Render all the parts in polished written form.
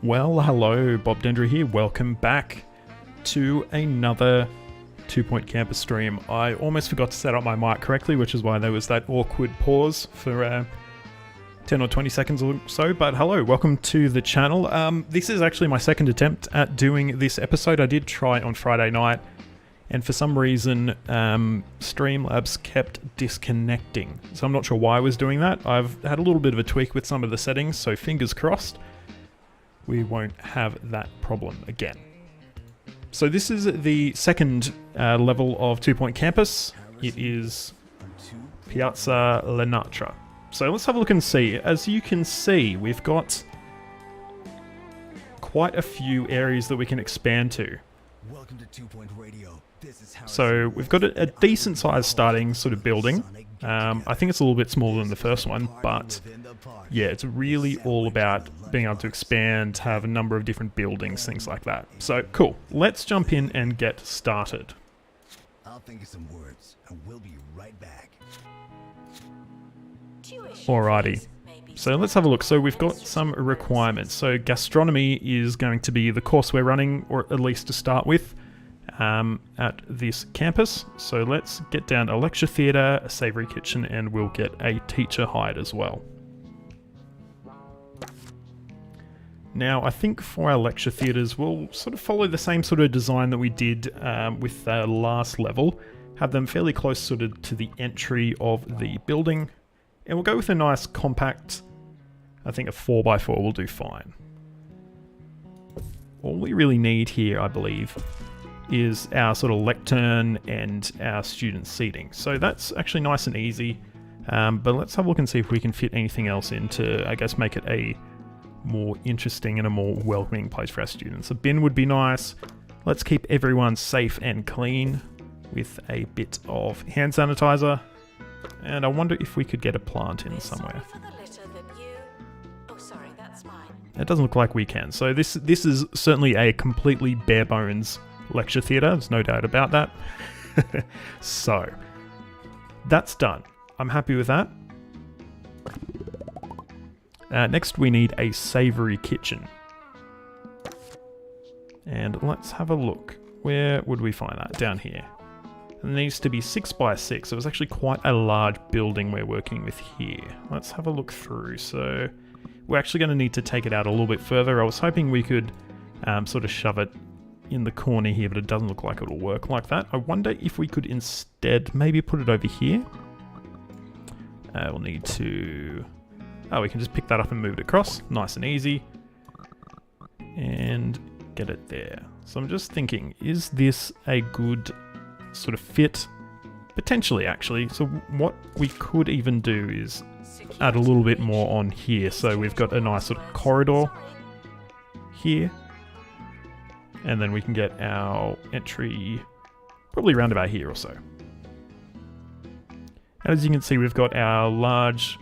Well, hello, Bob Dendry here. Welcome back to another 2 Point Campus stream. I almost forgot to set up my mic correctly, which is why there was that awkward pause for 10 or 20 seconds or so. But hello, welcome to the channel. This is actually my second attempt at doing this episode. I did try it on Friday night, and for some reason, Streamlabs kept disconnecting. So I'm not sure why I was doing that. I've had a little bit of a tweak with some of the settings, so fingers crossed we won't have that problem again. So this is the second level of 2 Point Campus. It is Piazza Lanatra. So let's have a look and see. As you can see, we've got quite a few areas that we can expand to. Welcome to 2 Point Radio. This is how So we've got a decent sized starting sort of building. I think it's a little bit smaller than the first one, but yeah, it's really all about being able to expand, have a number of different buildings, things like that. So cool, let's jump in and get started. I'll think of some words and we'll be right back. Alrighty, so let's have a look. So we've got some requirements. So gastronomy is going to be the course we're running, or at least to start with, at this campus. So let's get down a lecture theatre, a savoury kitchen, and we'll get a teacher hired as well. Now, I think for our lecture theatres, we'll sort of follow the same sort of design that we did with the last level. Have them fairly close sort of to the entry of the building. And we'll go with a nice compact, I think a 4x4 will do fine. All we really need here, I believe, is our sort of lectern and our student seating. So that's actually nice and easy. But let's have a look and see if we can fit anything else in to, I guess, make it a more interesting and a more welcoming place for our students. A bin would be nice. Let's keep everyone safe and clean with a bit of hand sanitizer. And I wonder if we could get a plant in somewhere. It doesn't look like we can. So this is certainly a completely bare bones lecture theatre. There's no doubt about that. So that's done. I'm happy with that. Next we need a savoury kitchen. And let's have a look. Where would we find that? Down here. It needs to be 6 by 6. So it was actually quite a large building we're working with here. Let's have a look through. So we're actually going to need to take it out a little bit further. I was hoping we could sort of shove it in the corner here, but it doesn't look like it'll work like that. I wonder if we could instead maybe put it over here. We'll need to... Oh, we can just pick that up and move it across. Nice and easy. And get it there. So I'm just thinking, is this a good sort of fit? Potentially, actually. So what we could even do is add a little bit more on here. So we've got a nice sort of corridor here. And then we can get our entry probably around about here or so. And as you can see, we've got our large...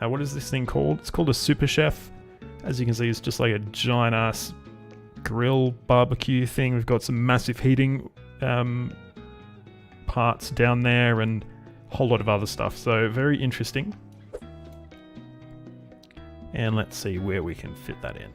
what is this thing called? It's called a super chef. As you can see, it's just like a giant ass grill barbecue thing. We've got some massive heating parts down there and a whole lot of other stuff. So very interesting. And let's see where we can fit that in.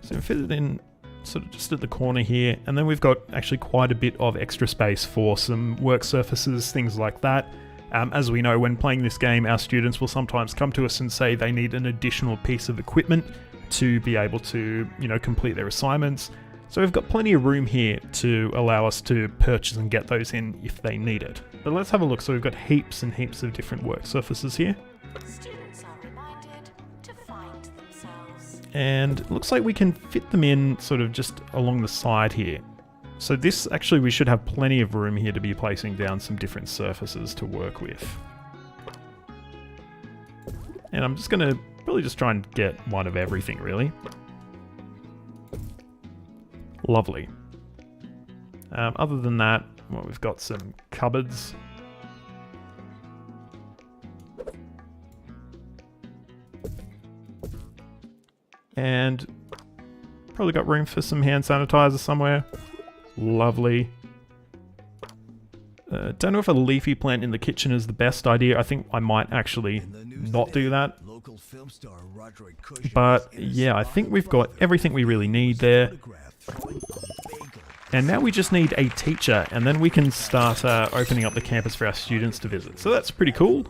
So we fit it in sort of just at the corner here. And then we've got actually quite a bit of extra space for some work surfaces, things like that. As we know, when playing this game, our students will sometimes come to us and say they need an additional piece of equipment to be able to, you know, complete their assignments. So we've got plenty of room here to allow us to purchase and get those in if they need it. But let's have a look. So we've got heaps and heaps of different work surfaces here. Students are reminded to find themselves. And it looks like we can fit them in sort of just along the side here. So this, actually, we should have plenty of room here to be placing down some different surfaces to work with. And I'm just going to really just try and get one of everything, really. Lovely. Other than that, well, we've got some cupboards. And probably got room for some hand sanitizer somewhere. Lovely. Don't know if a leafy plant in the kitchen is the best idea. I think I might actually not do that. But yeah, I think we've got everything we really need there. And now we just need a teacher, and then we can start opening up the campus for our students to visit. So that's pretty cool.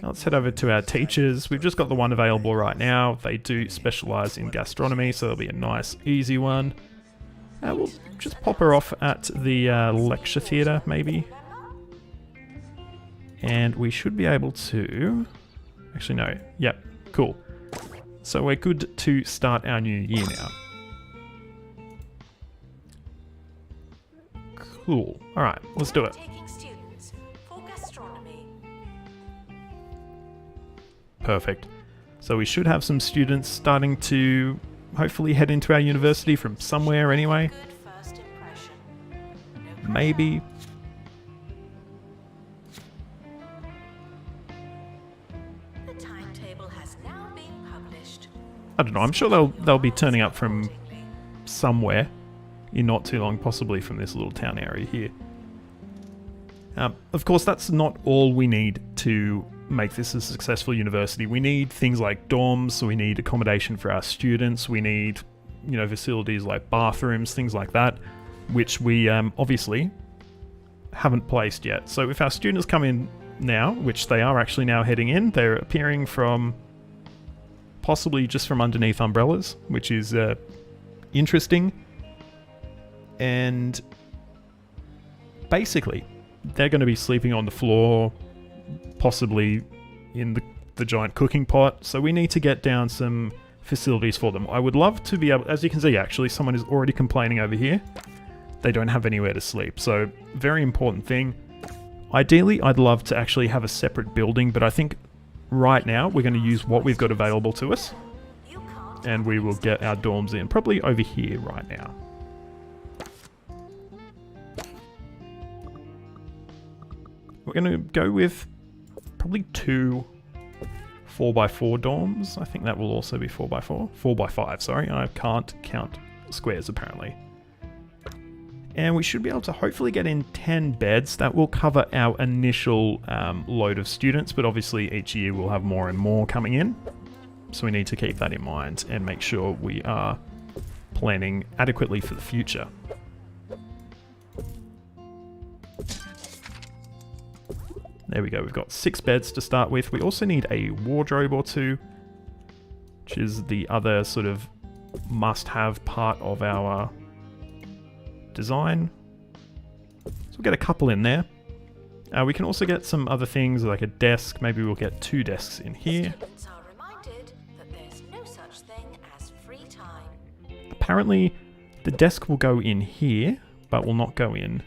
Now let's head over to our teachers. We've just got the one available right now. They do specialise in gastronomy, so it'll be a nice, easy one. We'll just pop her off at the lecture theatre, maybe. And we should be able to... Actually, no. Yep, cool. So we're good to start our new year now. Cool. Alright, let's do it. Taking students for gastronomy. Perfect. So we should have some students starting to hopefully head into our university from somewhere anyway. Good first impression. Maybe. The timetable has now been published. I don't know, I'm sure they'll be turning up from somewhere in not too long, possibly from this little town area here. Of course, that's not all we need to make this a successful university. We need things like dorms, so we need accommodation for our students, we need, you know, facilities like bathrooms, things like that, which we obviously haven't placed yet. So if our students come in now, which they are actually now heading in, they're appearing from possibly just from underneath umbrellas, which is interesting. And basically, they're going to be sleeping on the floor, possibly in the giant cooking pot. So we need to get down some facilities for them. I would love to be able, as you can see, actually, someone is already complaining over here. they don't have anywhere to sleep. So, very important thing. Ideally, I'd love to actually have a separate building, but I think right now we're going to use what we've got available to us. You can't. And we will get our dorms in, probably over here right now. We're going to go with probably 2 4x4 dorms. I think that will also be 4x4. 4x5, sorry. I can't count squares apparently. And we should be able to hopefully get in 10 beds. That will cover our initial load of students, but obviously each year we'll have more and more coming in. So we need to keep that in mind and make sure we are planning adequately for the future. There we go, we've got 6 beds to start with. We also need a wardrobe or 2, which is the other sort of must-have part of our design. So we'll get a couple in there. We can also get some other things like a desk. Maybe we'll get 2 desks in here. Students are reminded that there's no such thing as free time. Apparently the desk will go in here, but will not go in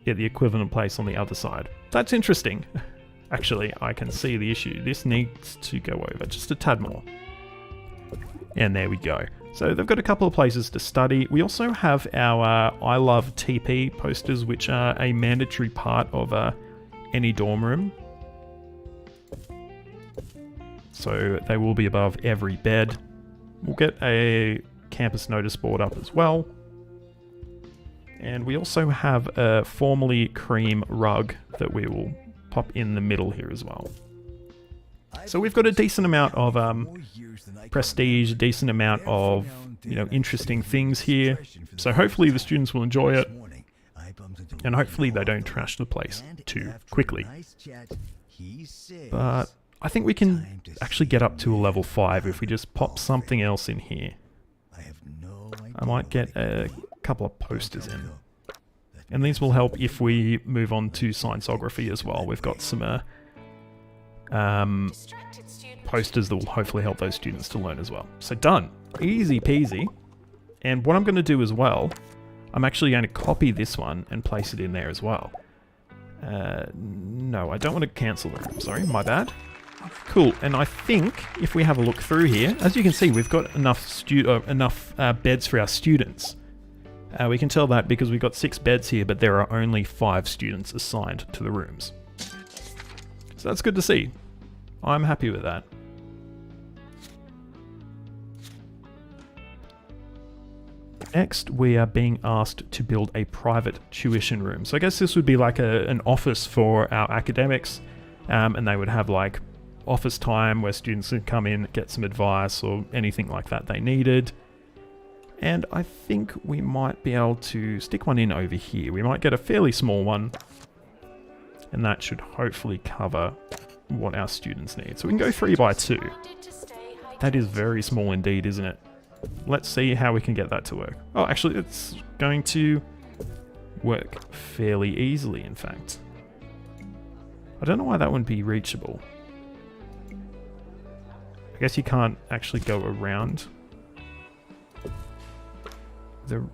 the equivalent place on the other side. That's interesting. Actually, I can see the issue. This needs to go over just a tad more. And there we go. So they've got a couple of places to study. We also have our I Love TP posters, which are a mandatory part of any dorm room. So they will be above every bed. We'll get a campus notice board up as well. And we also have a formally cream rug that we will pop in the middle here as well. So we've got a decent amount of prestige, a decent amount of, interesting things here. So hopefully the students will enjoy it. And hopefully they don't trash the place too quickly. But I think we can actually get up to a level 5 if we just pop something else in here. I might get a couple of posters in. And these will help if we move on to scienceography as well. We've got some Distracted student. posters that will hopefully help those students to learn as well. So done. Easy peasy. And what I'm going to do as well, I'm actually going to copy this one and place it in there as well. No, I don't want to cancel the room. Sorry, my bad. Cool, and I think if we have a look through here, as you can see, we've got enough beds for our students. We can tell that because we've got 6 beds here, but there are only 5 students assigned to the rooms. So that's good to see. I'm happy with that. Next, we are being asked to build a private tuition room. So I guess this would be like an office for our academics, and they would have like office time where students can come in, get some advice or anything like that they needed. And I think we might be able to stick one in over here. We might get a fairly small one, and that should hopefully cover what our students need. So we can go 3 by 2. Reminded to stay hydrated. That is very small indeed, isn't it? Let's see how we can get that to work. Oh, actually, it's going to work fairly easily, in fact. I don't know why that wouldn't be reachable. I guess you can't actually go around the...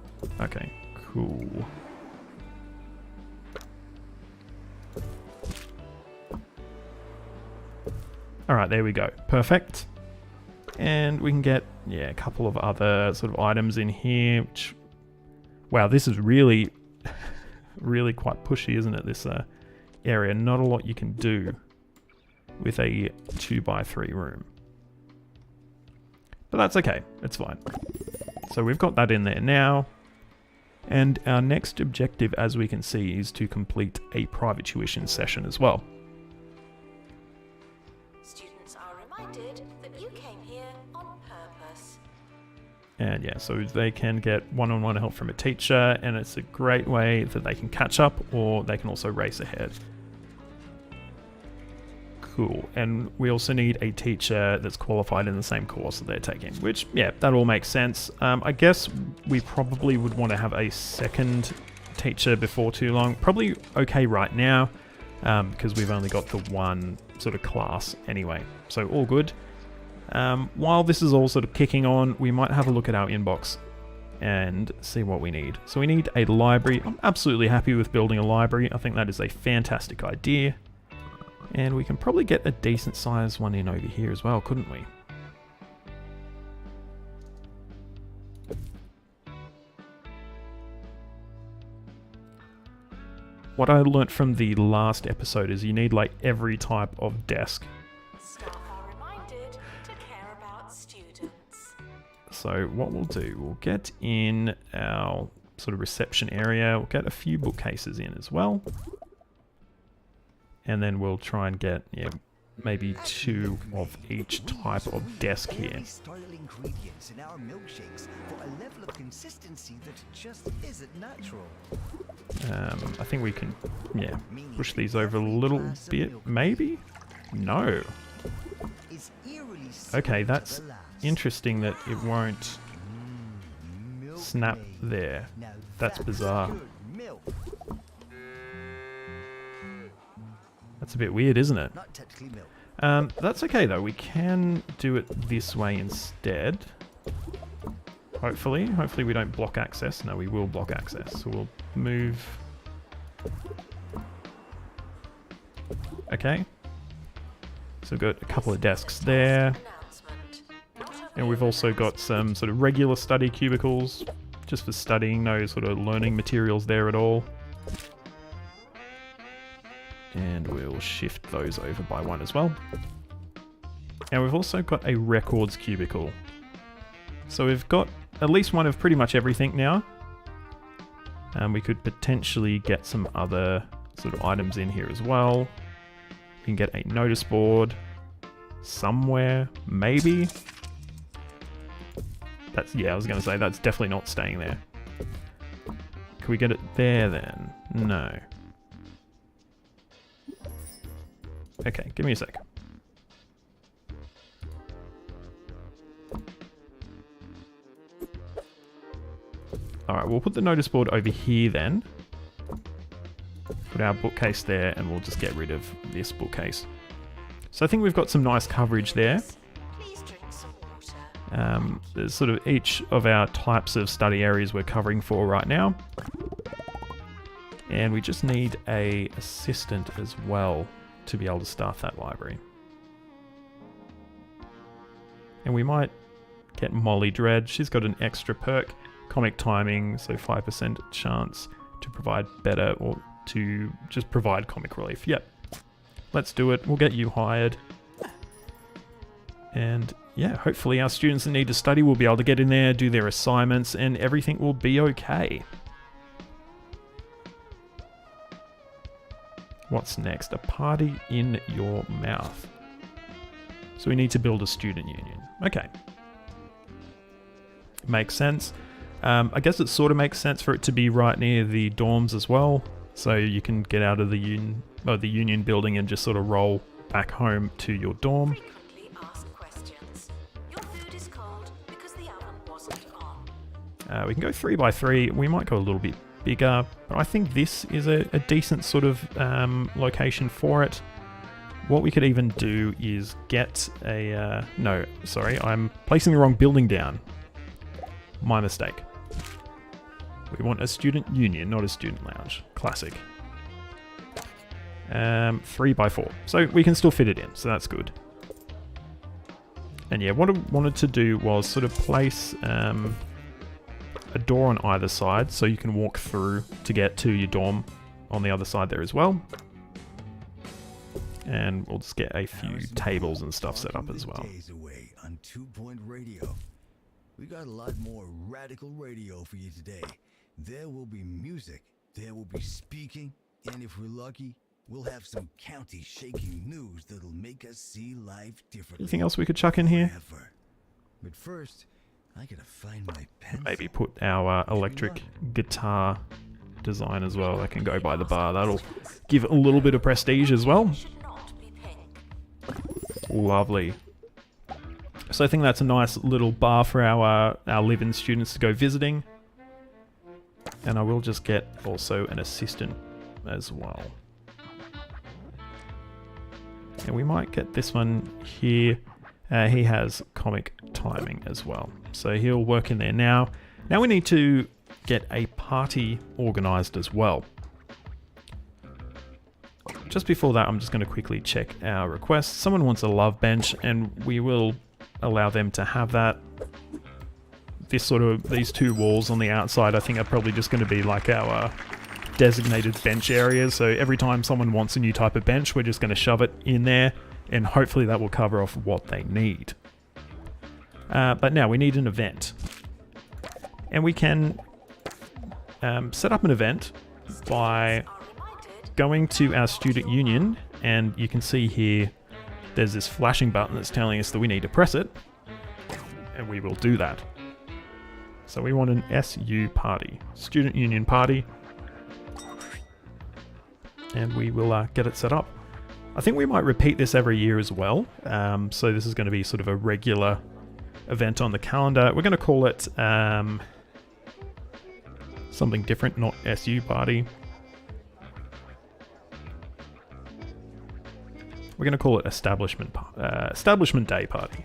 Okay, cool. Alright, there we go. Perfect. And we can get, yeah, a couple of other sort of items in here, which... Wow, this is really, really quite pushy, isn't it, this area? Not a lot you can do with a 2x3 room. But that's okay, it's fine. So we've got that in there now. And our next objective, as we can see, is to complete a private tuition session as well. Students are reminded that you came here on purpose. And yeah, so they can get one-on-one help from a teacher, and it's a great way that they can catch up, or they can also race ahead. Cool. And we also need a teacher that's qualified in the same course that they're taking, which, yeah, that all makes sense. I guess we probably would want to have a second teacher before too long. Probably okay right now, because we've only got the one sort of class anyway. So all good. While this is all sort of kicking on, we might have a look at our inbox and see what we need. So we need a library. I'm absolutely happy with building a library. I think that is a fantastic idea. And we can probably get a decent sized one in over here as well, couldn't we? What I learnt from the last episode is you need like every type of desk. Staff are reminded to care about students. So what we'll do, we'll get in our sort of reception area, we'll get a few bookcases in as well. And then we'll try and get, yeah, maybe 2 of each type of desk here. Ingredients in our milkshakes for a level of consistency that just isn't natural. I think we can, yeah, push these over a little bit, maybe? No. Okay, that's interesting that it won't snap there. That's bizarre. That's a bit weird, isn't it? That's okay though, we can do it this way instead. Hopefully we don't block access. No, we will block access. So we'll move. Okay. So we've got a couple of desks there. And we've also got some sort of regular study cubicles, just for studying, no sort of learning materials there at all. And we'll shift those over by 1 as well. And we've also got a records cubicle. So we've got at least one of pretty much everything now. And we could potentially get some other sort of items in here as well. We can get a notice board somewhere, maybe. That's, yeah, I was going to say that's definitely not staying there. Can we get it there then? No. Okay, give me a sec. Alright, we'll put the notice board over here then. Put our bookcase there and we'll just get rid of this bookcase. So I think we've got some nice coverage there. Please drink some water. There's sort of each of our types of study areas we're covering for right now. And we just need a assistant as well to be able to staff that library. And we might get Molly Dredd. She's got an extra perk, comic timing, so 5% chance to provide better, or to just provide comic relief. Yep, let's do it. We'll get you hired. And yeah, hopefully our students that need to study will be able to get in there, do their assignments, and everything will be okay. What's next? A party in your mouth. So we need to build a student union. Okay. Makes sense. I guess it sort of makes sense for it to be right near the dorms as well. So you can get out of the union building and just sort of roll back home to your dorm. Frequently asked questions. Your food is cold because the oven wasn't on. We can go 3 by 3. We might go a little bit bigger, but I think this is a decent sort of location for it. What we could even do is get a... no, sorry, I'm placing the wrong building down. My mistake. We want a student union, not a student lounge. Classic. 3 by 4. So we can still fit it in, so that's good. And yeah, what I wanted to do was sort of place a door on either side so you can walk through to get to your dorm on the other side there as well. And we'll just get a few tables and stuff set up as well. On 2 Point Radio. We got a lot more radical radio for you today. There will be music, there will be speaking, and if we're lucky, we'll have some county-shaking news that'll make us see life differently. Anything else we could chuck in here? But first, I gotta find my pencil. Maybe put our electric guitar design as well. That can go by the bar. That'll give it a little bit of prestige as well. Should not be pink. Lovely. So I think that's a nice little bar for our live-in students to go visiting. And I will just get also an assistant as well. And we might get this one here. He has comic timing as well. So he'll work in there now. Now we need to get a party organised as well. Just before that, I'm just going to quickly check our request. Someone wants a love bench, and we will allow them to have that. These two walls on the outside, I think, are probably just going to be like our designated bench areas. So every time someone wants a new type of bench, we're just going to shove it in there, and hopefully that will cover off what they need. But now we need an event. And we can set up an event by going to our student union, and you can see here there's this flashing button that's telling us that we need to press it, and we will do that. So we want an SU party, student union party, and we will get it set up. I think we might repeat this every year as well, so this is going to be sort of a regular event on the calendar. We're going to call it something different, not SU party. We're going to call it Establishment Day Party.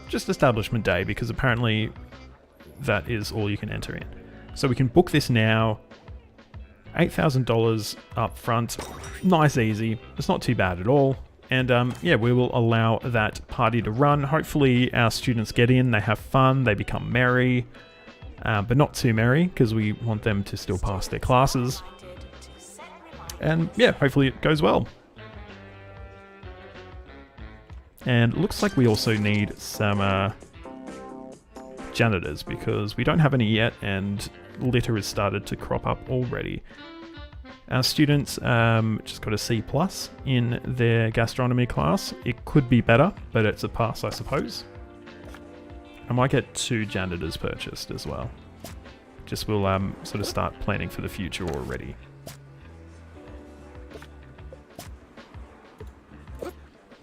Just Establishment Day, because apparently that is all you can enter in. So we can book this now. $8,000 up front. Nice, easy. It's not too bad at all. And yeah, we will allow that party to run. Hopefully our students get in, they have fun, they become merry. But not too merry, because we want them to still pass their classes. And yeah, hopefully it goes well. And it looks like we also need some janitors, because we don't have any yet, and litter has started to crop up already. Our students just got a C+ in their gastronomy class. It could be better, but it's a pass, I suppose. I might get 2 janitors purchased as well. Just we'll sort of start planning for the future already.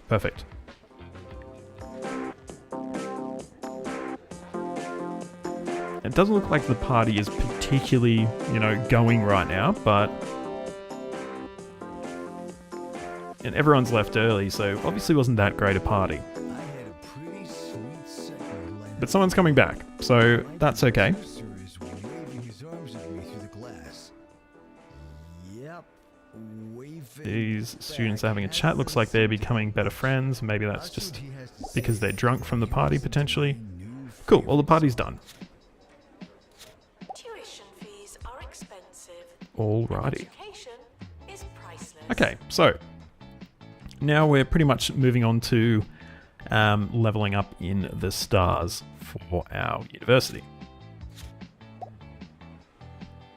Perfect. It doesn't look like the party is particularly, going right now, but... And everyone's left early, so obviously wasn't that great a party. But someone's coming back, so that's okay. These students are having a chat. Looks like they're becoming better friends. Maybe that's just because they're drunk from the party, potentially. Cool, well, the party's done. Tuition fees are expensive. Alrighty. Education is priceless. Okay, so now we're pretty much moving on to leveling up in the stars for our university.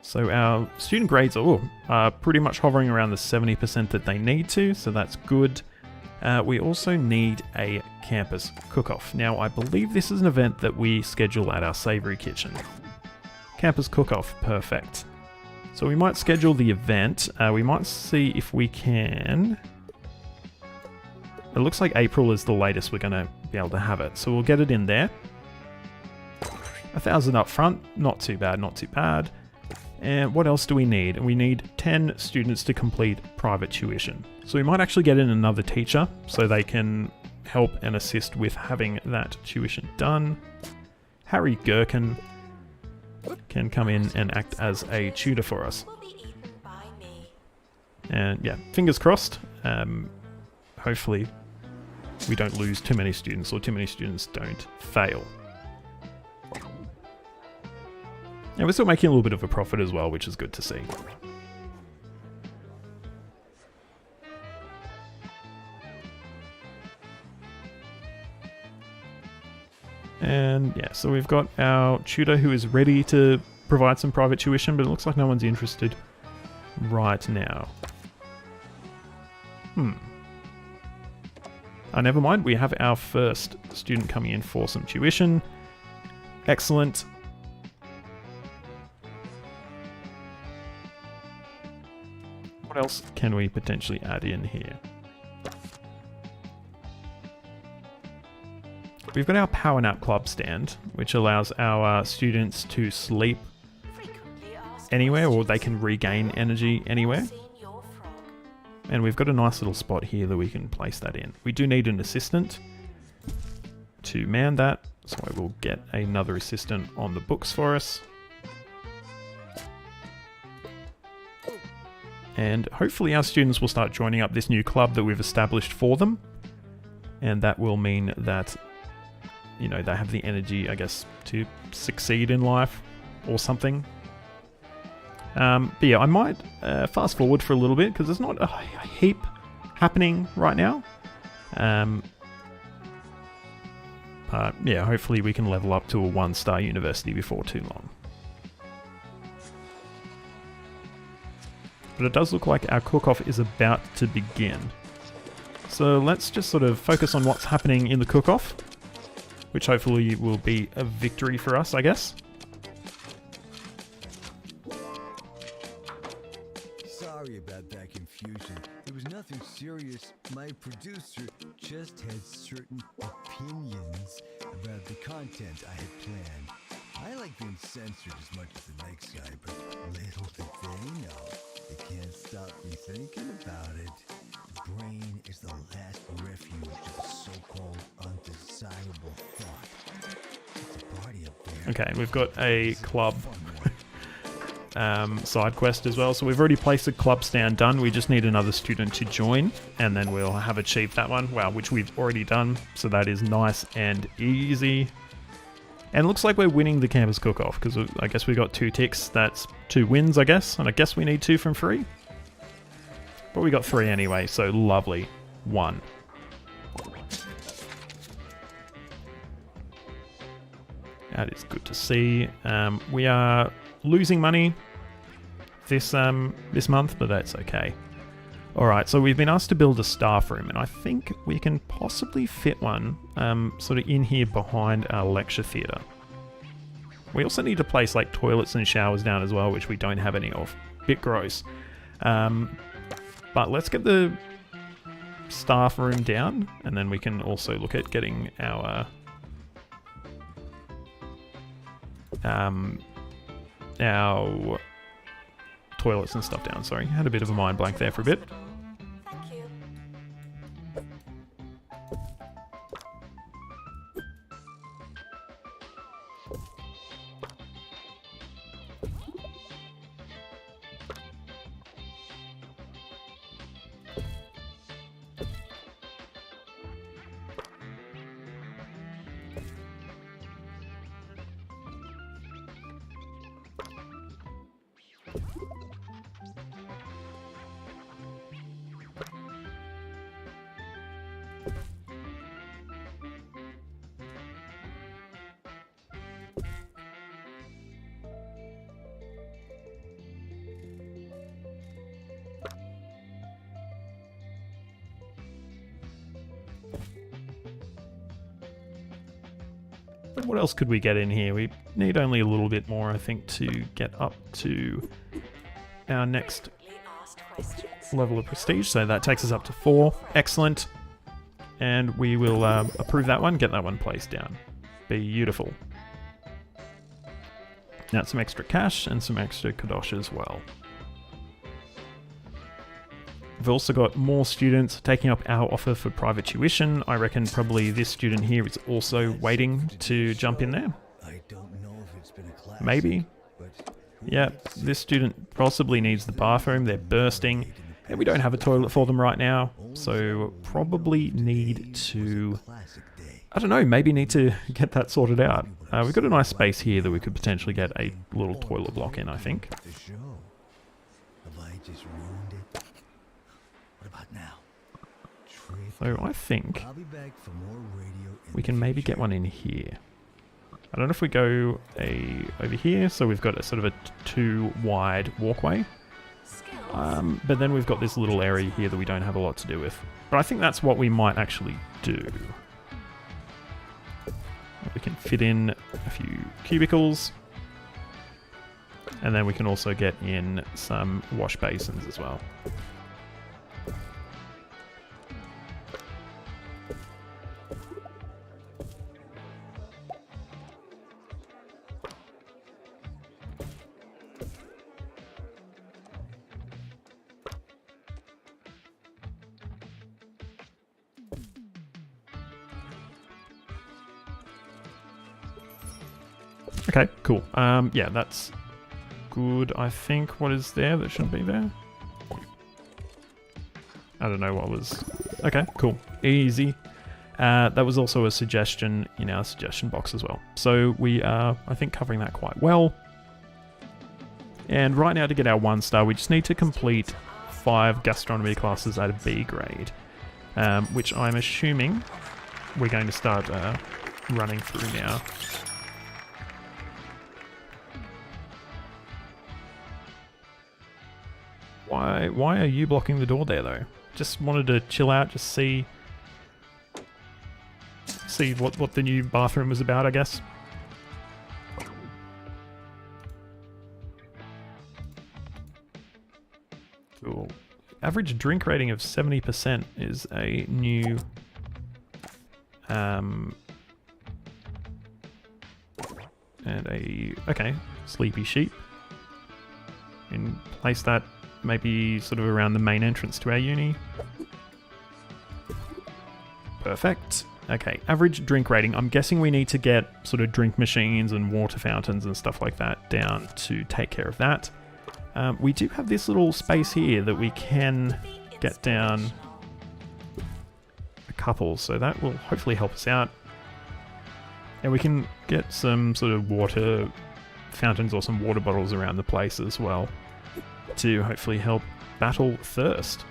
So our student grades are pretty much hovering around the 70% that they need to, so that's good. We also need a campus cook-off. Now, I believe this is an event that we schedule at our Savory Kitchen. Campus cook-off, perfect. So we might schedule the event. We might see if we can... It looks like April is the latest we're going to be able to have it, so we'll get it in there. 1,000 up front, not too bad, not too bad. And what else do we need? We need 10 students to complete private tuition. So we might actually get in another teacher so they can help and assist with having that tuition done. Harry Gherkin can come in and act as a tutor for us. Will be eaten by me. And yeah, fingers crossed. Hopefully we don't lose too many students, or too many students don't fail. And we're still making a little bit of a profit as well, which is good to see. And yeah, so we've got our tutor who is ready to provide some private tuition, but it looks like no one's interested right now. Never mind, we have our first student coming in for some tuition. Excellent. What else can we potentially add in here? We've got our Power Nap Club stand, which allows our students to sleep anywhere, or they can regain energy anywhere. And we've got a nice little spot here that we can place that in. We do need an assistant to man that, So I will get another assistant on the books for us. And hopefully our students will start joining up this new club that we've established for them. And that will mean that, you know, they have the energy, I guess, to succeed in life or something. But yeah, I might fast forward for a little bit because there's not a heap happening right now. But yeah, hopefully we can level up to a 1-star university before too long. But it does look like our cook-off is about to begin. So let's just sort of focus on what's happening in the cook-off, which hopefully will be a victory for us, I guess. Sorry about that confusion. It was nothing serious. My producer just had certain opinions about the content I had planned. I like being censored as much as the next guy, but little did they know, it can't stop me thinking about it. The brain is the last refuge of a so-called undesirable thought. It's a party up there. Okay, we've got a club side quest as well. So we've already placed a club stand done. We just need another student to join, and then we'll have achieved that one. Wow, which we've already done. So that is nice and easy. And it looks like we're winning the campus cook-off, because I guess we got 2 ticks. That's 2 wins, I guess. And I guess we need 2 from 3. But we got 3 anyway, so lovely. 1. That is good to see. We are losing money this month, but that's okay. Alright, so we've been asked to build a staff room, and I think we can possibly fit one sort of in here behind our lecture theatre. We also need to place like toilets and showers down as well, which we don't have any of. Bit gross. But let's get the staff room down, and then we can also look at getting our toilets and stuff down. Sorry, had a bit of a mind blank there for a bit. Thank you. What else could we get in here? We need only a little bit more, I think, to get up to our next Asked questions. level of prestige. So that takes us up to 4. Excellent. And we will approve that one, get that one placed down. Beautiful. Now some extra cash and some extra kadosh as well. We've also got more students taking up our offer for private tuition. I reckon probably this student here is also waiting to jump in there. I don't know if it's been a class. Maybe. But Yeah, this student possibly needs the bathroom. They're bursting. And we don't have a toilet for them right now. So probably need to, I don't know, maybe need to get that sorted out. We've got a nice space here that we could potentially get a little toilet block in, I think. the show. Have I just ruined it? What about now? So I think I'll be back for more radio in we the can maybe future. get one in here. I don't know if we go over here, so we've got a sort of a 2 wide walkway. Skills. But then we've got this little area here that we don't have a lot to do with. But I think that's what we might actually do. We can fit in a few cubicles. And then we can also get in some wash basins as well. Okay, cool. Yeah, that's good. I think what is there that shouldn't be there? I don't know what was... Okay, cool. Easy. That was also a suggestion in our suggestion box as well. So we are, I think, covering that quite well. And right now to get our 1 star, we just need to complete 5 gastronomy classes at a B grade. Which I'm assuming we're going to start running through now. Why are you blocking the door there though? Just wanted to chill out, just see what the new bathroom was about, I guess. Cool. Average drink rating of 70% is a new and okay, sleepy sheep. And place that maybe sort of around the main entrance to our uni. Perfect. Okay, average drink rating. I'm guessing we need to get sort of drink machines and water fountains and stuff like that down to take care of that. We do have this little space here that we can get down a couple, so that will hopefully help us out. And we can get some sort of water fountains or some water bottles around the place as well to hopefully help battle thirst.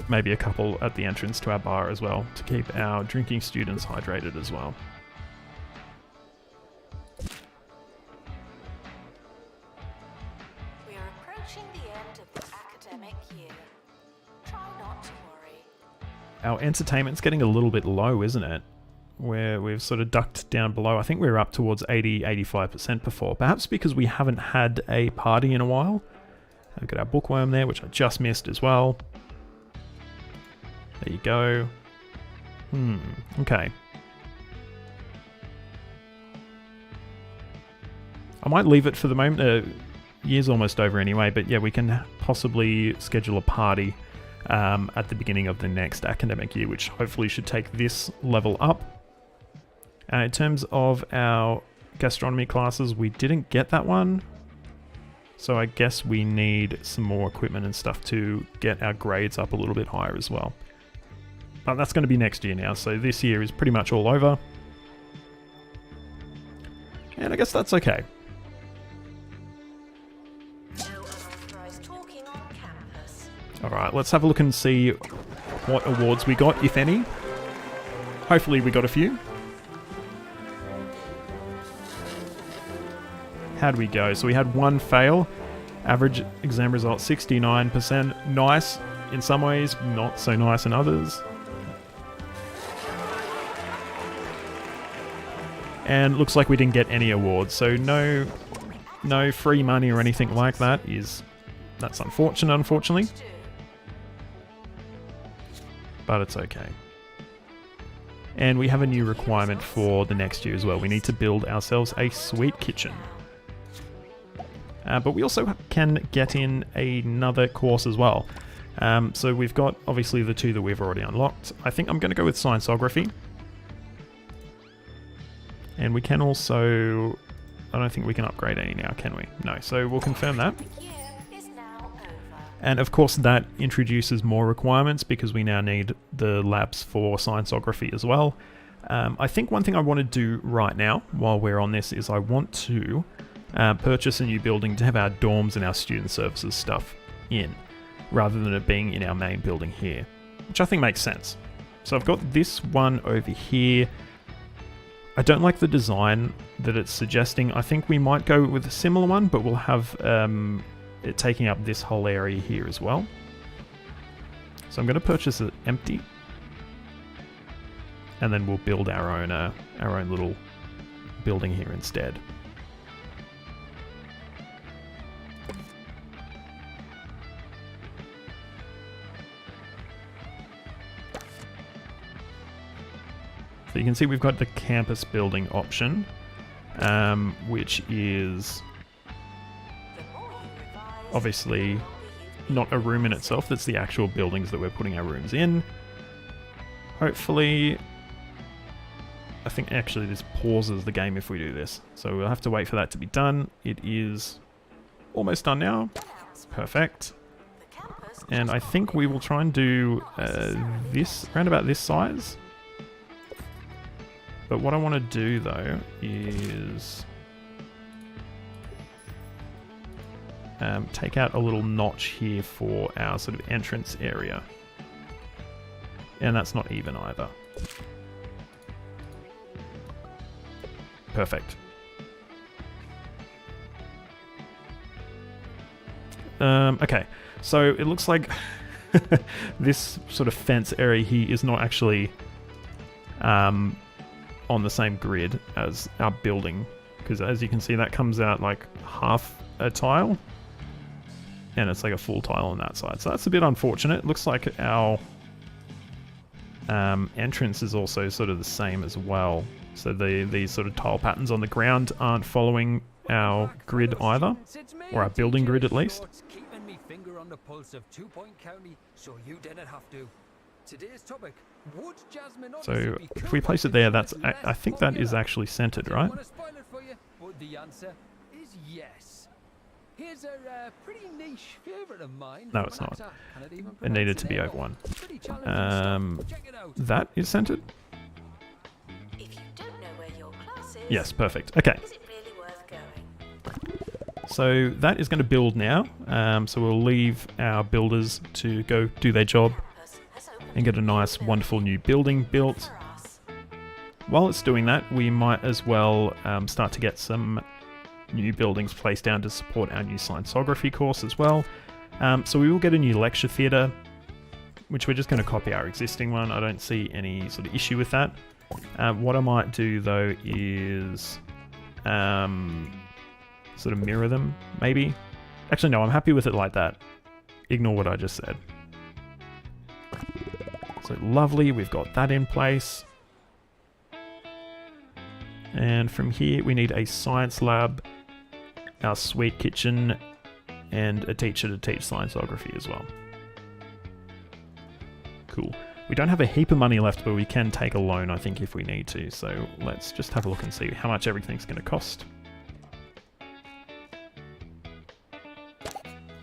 Maybe a couple at the entrance to our bar as well to keep our drinking students hydrated as well. We are approaching the end of the academic year. Try not to worry. Our entertainment's getting a little bit low, isn't it? Where we've sort of ducked down below. I think we were up towards 80-85% before. Perhaps because we haven't had a party in a while. We've got our bookworm there, which I just missed as well. There you go. Okay. I might leave it for the moment. The year's almost over anyway, but yeah, we can possibly schedule a party at the beginning of the next academic year, which hopefully should take this level up. In terms of our gastronomy classes, we didn't get that one. So I guess we need some more equipment and stuff to get our grades up a little bit higher as well. But that's going to be next year now, so this year is pretty much all over. And I guess that's okay. No unauthorized talking on campus. Alright, let's have a look and see what awards we got, if any. Hopefully we got a few. How'd we go? So we had 1 fail. Average exam result 69%. Nice in some ways, not so nice in others. And looks like we didn't get any awards, so no free money or anything like that. That's unfortunate, unfortunately. But it's okay. And we have a new requirement for the next year as well. We need to build ourselves a sweet kitchen. But we also can get in another course as well. So we've got, obviously, the 2 that we've already unlocked. I think I'm going to go with Scienceography. And we can also... I don't think we can upgrade any now, can we? No, so we'll confirm that. And of course that introduces more requirements because we now need the labs for Scienceography as well. I think one thing I want to do right now, while we're on this, is I want to purchase a new building to have our dorms and our student services stuff in, rather than it being in our main building here, which I think makes sense. So I've got this one over here. I don't like the design that it's suggesting. I think we might go with a similar one, but we'll have it taking up this whole area here as well. So I'm going to purchase it empty, and then we'll build our own little building here instead. So you can see we've got the campus building option, which is obviously not a room in itself, that's the actual buildings that we're putting our rooms in. Hopefully, I think actually this pauses the game if we do this. So we'll have to wait for that to be done. It is almost done now. Perfect. And I think we will try and do this, around about this size. But what I want to do though is take out a little notch here for our sort of entrance area. And that's not even either. Perfect. Okay, so it looks like this sort of fence area here is not actually on the same grid as our building, because as you can see that comes out like half a tile and it's like a full tile on that side, so that's a bit unfortunate. It looks like our entrance is also sort of the same as well, so these sort of tile patterns on the ground aren't following our grid either, or our building grid at least. Keeping me finger on the pulse of 2 Point County, so you didn't have to. Today's topic, would Jasmine so if we place it there, that's I think that is actually centered, right? But the answer is yes. Here's a pretty niche favorite of mine. No, it's not. It needed to be over one. That is centered? If you don't know where your class is, Yes, perfect. Okay. is it really worth going? So that is going to build now. So we'll leave our builders to go do their job Campus has opened and get a nice, wonderful new building built. for us. While it's doing that, we might as well start to get some new buildings placed down to support our new scienceography course as well. So we will get a new lecture theatre, which we're just going to copy our existing one. I don't see any sort of issue with that. What I might do though is sort of mirror them, maybe. Actually, no, I'm happy with it like that. Ignore what I just said. So lovely, we've got that in place. And from here, we need a science lab, our sweet kitchen, and a teacher to teach scienceography as well. Cool. We don't have a heap of money left, but we can take a loan, I think, if we need to. So let's just have a look and see how much everything's going to cost.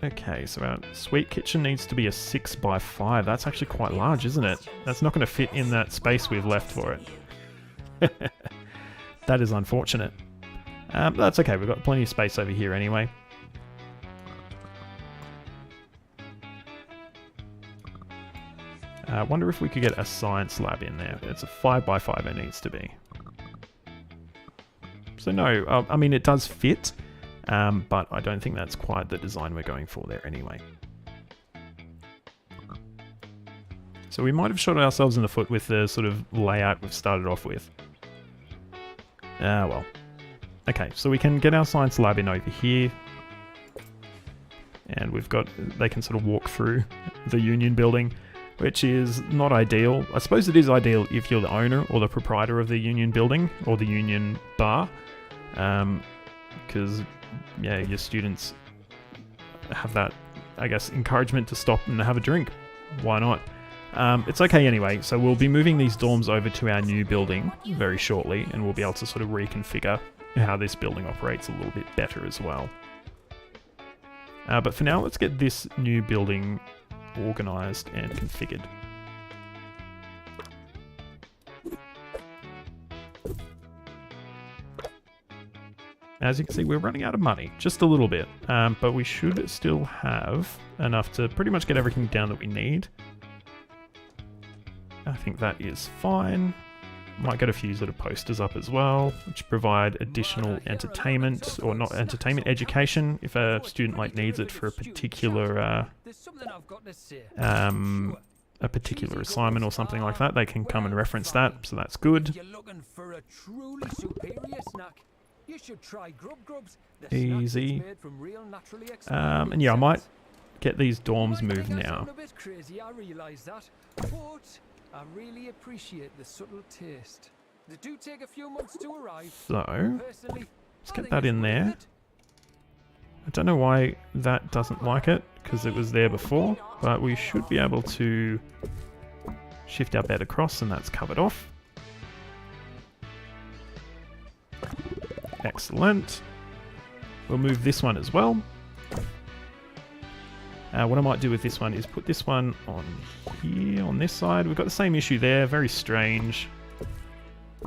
Okay, so our sweet kitchen needs to be a 6x5. That's actually quite large, isn't it? That's not going to fit in that space we've left for it. That is unfortunate. That's okay, we've got plenty of space over here anyway. I wonder if we could get a science lab in there. It's a 5x5 it needs to be. So no, I mean it does fit, but I don't think that's quite the design we're going for there anyway. So we might have shot ourselves in the foot with the sort of layout we've started off with. Ah, well. Okay, so we can get our science lab in over here. And we've got, they can sort of walk through the union building, which is not ideal. I suppose it is ideal if you're the owner or the proprietor of the union building or the union bar. Because, yeah, your students have that, I guess, encouragement to stop and have a drink. Why not? It's okay anyway, so we'll be moving these dorms over to our new building very shortly, and we'll be able to sort of reconfigure how this building operates a little bit better as well. But for now, let's get this new building organised and configured. As you can see, we're running out of money, just a little bit, but we should still have enough to pretty much get everything down that we need. I think that is fine. Might get a few sort of posters up as well, which provide additional entertainment, or not entertainment, education, if a student like needs it for a particular assignment or something like that. They can come and reference that, so that's good. Easy. And yeah, I might get these dorms moved now. I really appreciate the subtle taste. They do take a few months to arrive. So, let's get that in there. I don't know why that doesn't like it, because it was there before, but we should be able to shift our bed across and that's covered off. Excellent. We'll move this one as well. What I might do with this one is put this one on here, on this side. We've got the same issue there, very strange.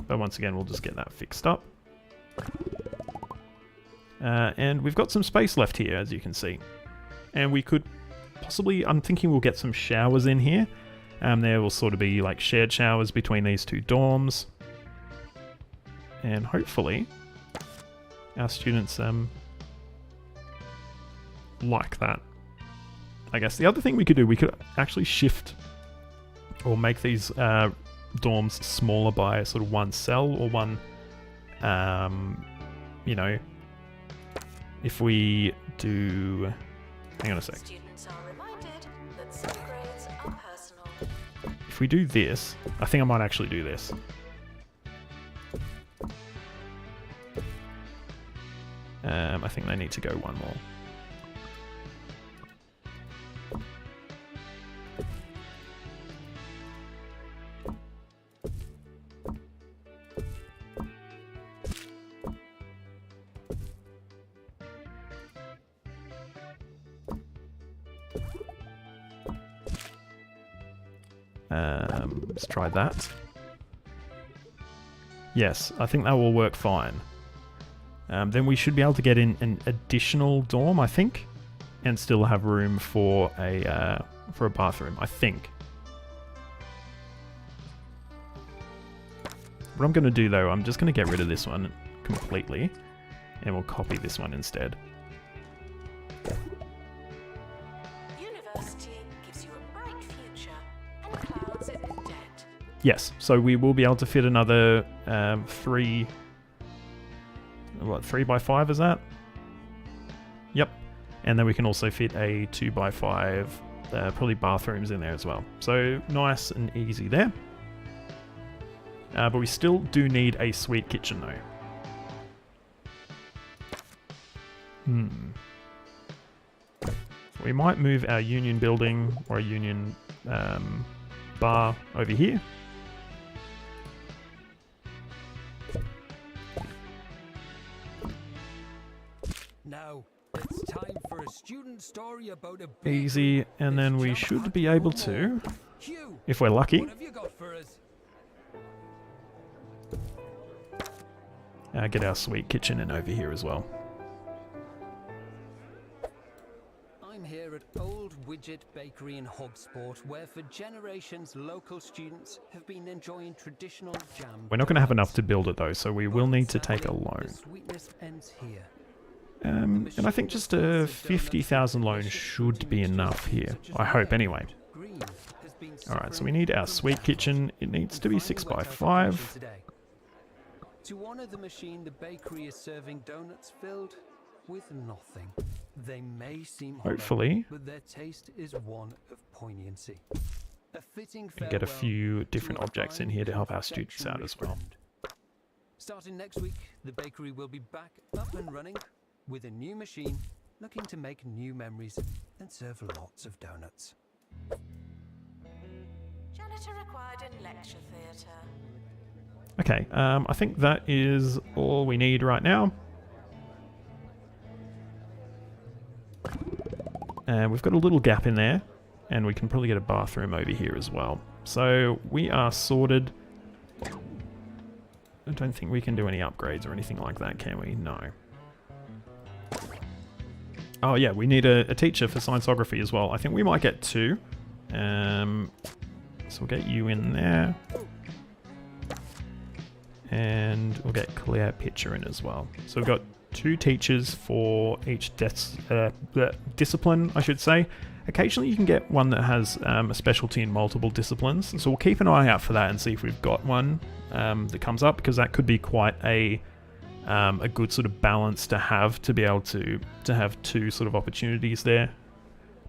But once again, we'll just get that fixed up. And we've got some space left here, as you can see. And we could possibly, I'm thinking we'll get some showers in here. There will sort of be like shared showers between these two dorms. And hopefully our students like that. I guess the other thing we could do, we could actually shift or make these dorms smaller by sort of one cell or one, you know, if we do, hang on a sec. Students are reminded that some grades are personal. If we do this, I think I might actually do this. I think they need to go one more. Let's try that. Yes, I think that will work fine. Then we should be able to get in an additional dorm, I think, and still have room for a bathroom, I think. What I'm going to do though, I'm just going to get rid of this one completely, and we'll copy this one instead. University gives you a bright future and clouds it with debt. Yes, so we will be able to fit another 3 by 5 is that? Yep. And then we can also fit a 2 by 5, probably bathrooms in there as well. So nice and easy there. But we still do need a suite kitchen though. So we might move our union building or a union bar over here. Now, it's time for a student story about a Easy, and then we should be able to, if we're lucky, What have you got for us? get our sweet kitchen in over here as well. I'm here at Old Widget Bakery in Hogsport, where for generations local students have been enjoying traditional jam. We're not going to have enough to build it though, so we will need to take a loan. The sweetness ends here. And I think just a 50,000 loan should be enough here. I hope anyway. Alright, so we need our sweet kitchen. It needs to be 6 by 5. To honor the machine, the bakery is serving donuts filled with nothing. They may seem hollow, Hopefully, but their taste is one of poignancy. A fitting we can get a farewell few to different a objects in fine here to and help our students out as well. affectionate friend. Starting next week, the bakery will be back up and running with a new machine, looking to make new memories and serve lots of donuts. Janitor required in lecture theatre. Okay, I think that is all we need right now. And we've got a little gap in there, and we can probably get a bathroom over here as well. So we are sorted. I don't think we can do any upgrades or anything like that, can we? No. Oh yeah, we need a teacher for scienceography as well. I think we might get 2. So we'll get you in there. And we'll get Claire Pitcher in as well. So we've got 2 teachers for each discipline, I should say. Occasionally you can get one that has a specialty in multiple disciplines. So we'll keep an eye out for that and see if we've got one that comes up, because that could be quite a good sort of balance to be able to have 2 sort of opportunities there.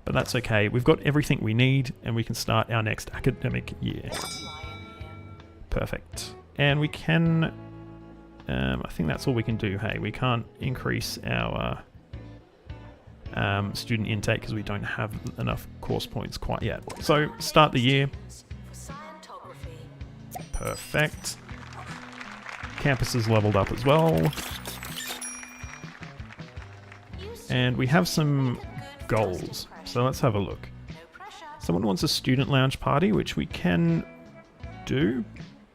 But that's okay. We've got everything we need, and we can start our next academic year. Perfect. And we can, I think that's all we can do, hey. We can't increase our student intake because we don't have enough course points quite yet. So start the year. For scientography. Perfect. Campus is leveled up as well. And we have some goals. So let's have a look. No pressure. Someone wants a student lounge party, which we can do,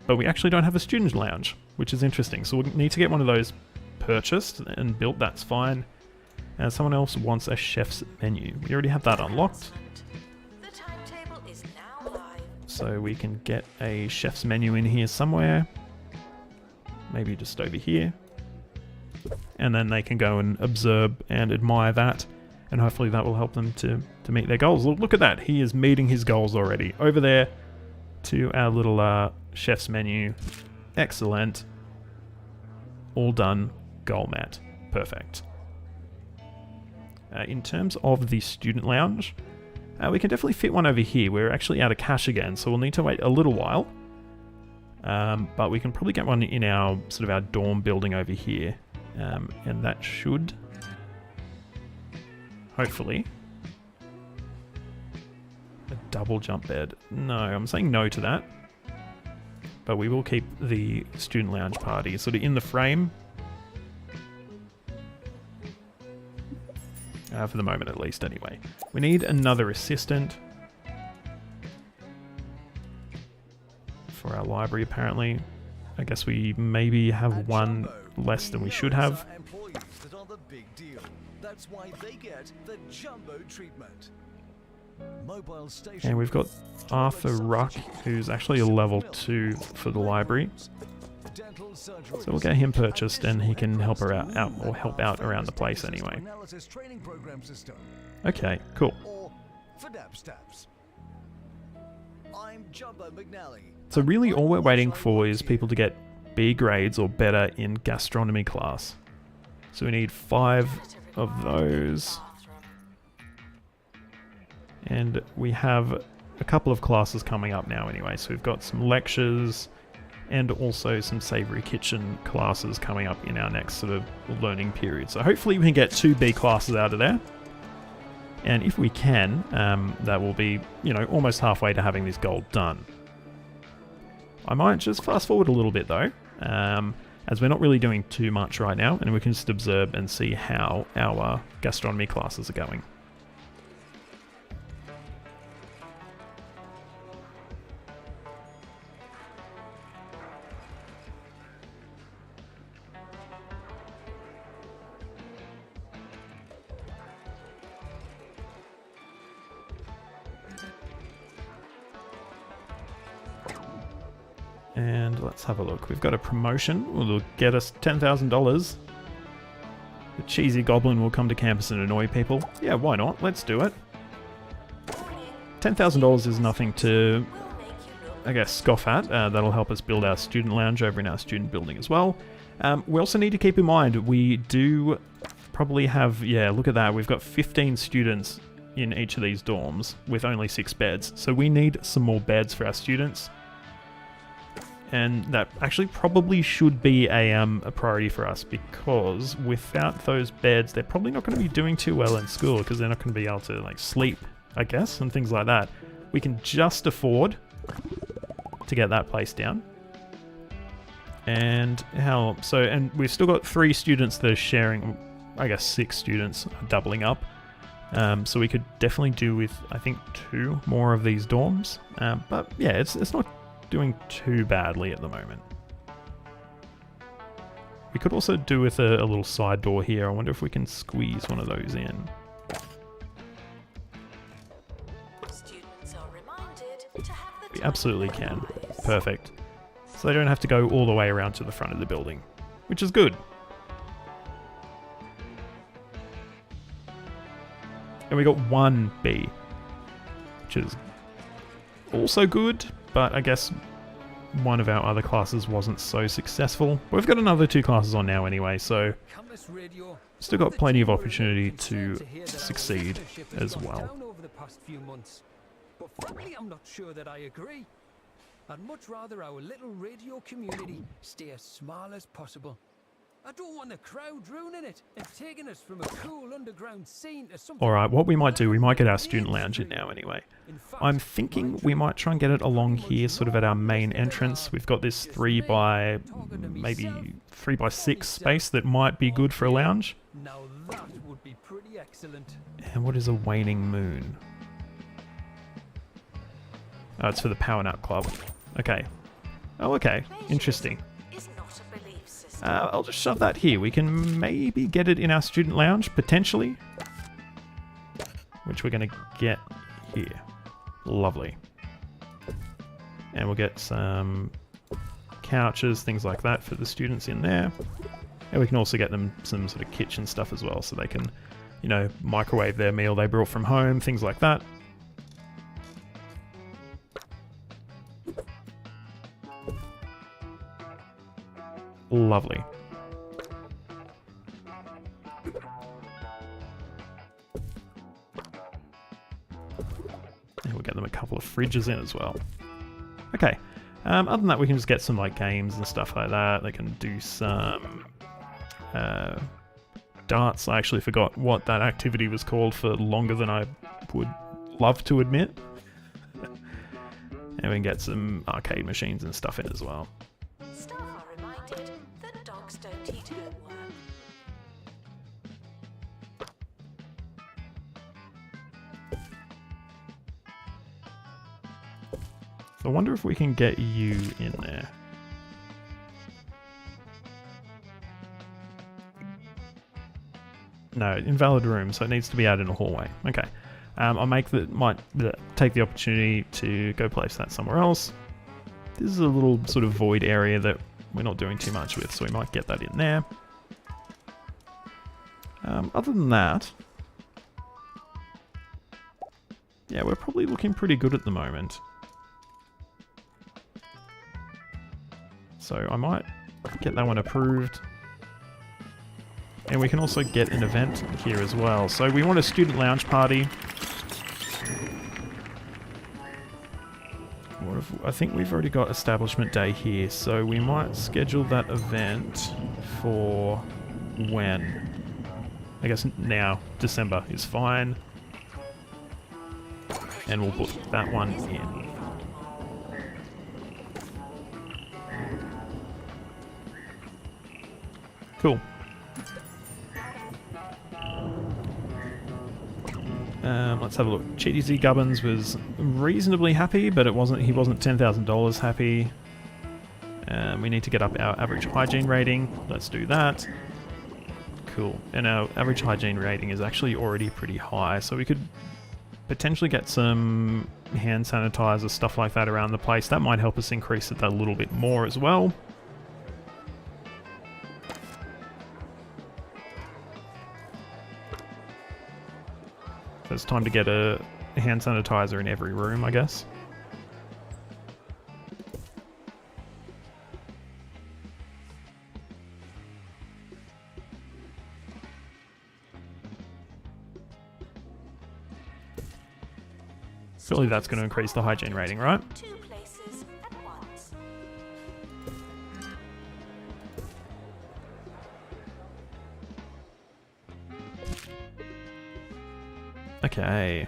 but we actually don't have a student lounge, which is interesting. So we'll need to get one of those purchased and built. That's fine. And someone else wants a chef's menu. We already have that unlocked. The timetable is now live. So we can get a chef's menu in here somewhere. Maybe just over here. And then they can go and observe and admire that. And hopefully that will help them to meet their goals. Look at that. He is meeting his goals already. Over there to our little chef's menu. Excellent. All done. Goal met. Perfect. In terms of the student lounge, we can definitely fit one over here. We're actually out of cash again, so we'll need to wait a little while. But we can probably get one in our sort of our dorm building over here. And that should hopefully a double jump bed. No, I'm saying no to that. But we will keep the student lounge party sort of in the frame. For the moment at least anyway. We need another assistant for our library apparently. I guess we maybe have one less than we should have. Employees that are the big deal. That's why they get the jumbo treatment. Mobile station. And we've got Arthur Ruck, who's actually a level 2 for the library. So we'll get him purchased and he can help her help out around the place anyway. Okay, cool. So really all we're waiting for is people to get B grades or better in gastronomy class. So we need 5 of those. And we have a couple of classes coming up now anyway. So we've got some lectures and also some savoury kitchen classes coming up in our next sort of learning period. So hopefully we can get 2 B classes out of there. And if we can, that will be, you know, almost halfway to having this goal done. I might just fast forward a little bit though, as we're not really doing too much right now, and we can just observe and see how our gastronomy classes are going. And let's have a look. We've got a promotion. Will get us $10,000. The cheesy goblin will come to campus and annoy people. Yeah, why not? Let's do it. $10,000 is nothing to, I guess, scoff at. That'll help us build our student lounge over in our student building as well. We also need to keep in mind, we do probably have, yeah, look at that. We've got 15 students in each of these dorms with only 6 beds. So we need some more beds for our students. And that actually probably should be a priority for us, because without those beds, they're probably not going to be doing too well in school, because they're not going to be able to like sleep, I guess, and things like that. We can just afford to get that place down. And and we've still got 3 students that are sharing, I guess 6 students are doubling up. So we could definitely do with, I think, 2 more of these dorms. But yeah, it's not doing too badly at the moment. We could also do with a little side door here. I wonder if we can squeeze one of those in. Students are reminded to have the We absolutely can. Perfect. So they don't have to go all the way around to the front of the building, which is good. And we got 1 B, which is also good, but I guess one of our other classes wasn't so successful. But we've got another 2 classes on now anyway, so still got plenty of opportunity to succeed as well. Over the past few months, but frankly, I'm not sure that I agree. I'd much rather our little radio community stay as small as possible. I don't want the crowd ruining it and taking us from a cool underground scene to something. Alright, what we might do, we might get our student lounge in now anyway. I'm thinking we might try and get it along here, sort of at our main entrance. We've got this 3 by maybe 3 by 6 space that might be good for a lounge. Now that would be pretty excellent. And what is a waning moon? Oh, it's for the Power Nap Club. Okay. Oh, okay. Interesting. Is not a belief system. I'll just shove that here. We can maybe get it in our student lounge, potentially. Which we're going to get here. Lovely. And we'll get some couches, things like that for the students in there. And we can also get them some sort of kitchen stuff as well, so they can, you know, microwave their meal they brought from home, things like that. Lovely. And we'll get them a couple of fridges in as well. Okay. Other than that, we can just get some like games and stuff like that. They can do some darts. I actually forgot what that activity was called for longer than I would love to admit. And we can get some arcade machines and stuff in as well. Staff are reminded that dogs don't eat homework. So I wonder if we can get you in there. No, invalid room, so it needs to be out in a hallway. Okay. I'll take the opportunity to go place that somewhere else. This is a little sort of void area that we're not doing too much with, so we might get that in there. Other than that, yeah, we're probably looking pretty good at the moment. So I might get that one approved. And we can also get an event here as well. So we want a student lounge party. I think we've already got establishment day here, so we might schedule that event for when? I guess now, December is fine. And we'll book that one in. Cool. Let's have a look. GDZ Gubbins was reasonably happy, but he wasn't $10,000 happy. We need to get up our average hygiene rating. Let's do that. Cool. And our average hygiene rating is actually already pretty high, so we could potentially get some hand sanitizer, stuff like that around the place. That might help us increase it a little bit more as well. So it's time to get a hand sanitizer in every room, I guess. Surely that's going to increase the hygiene rating, right? Two places at once. Okay.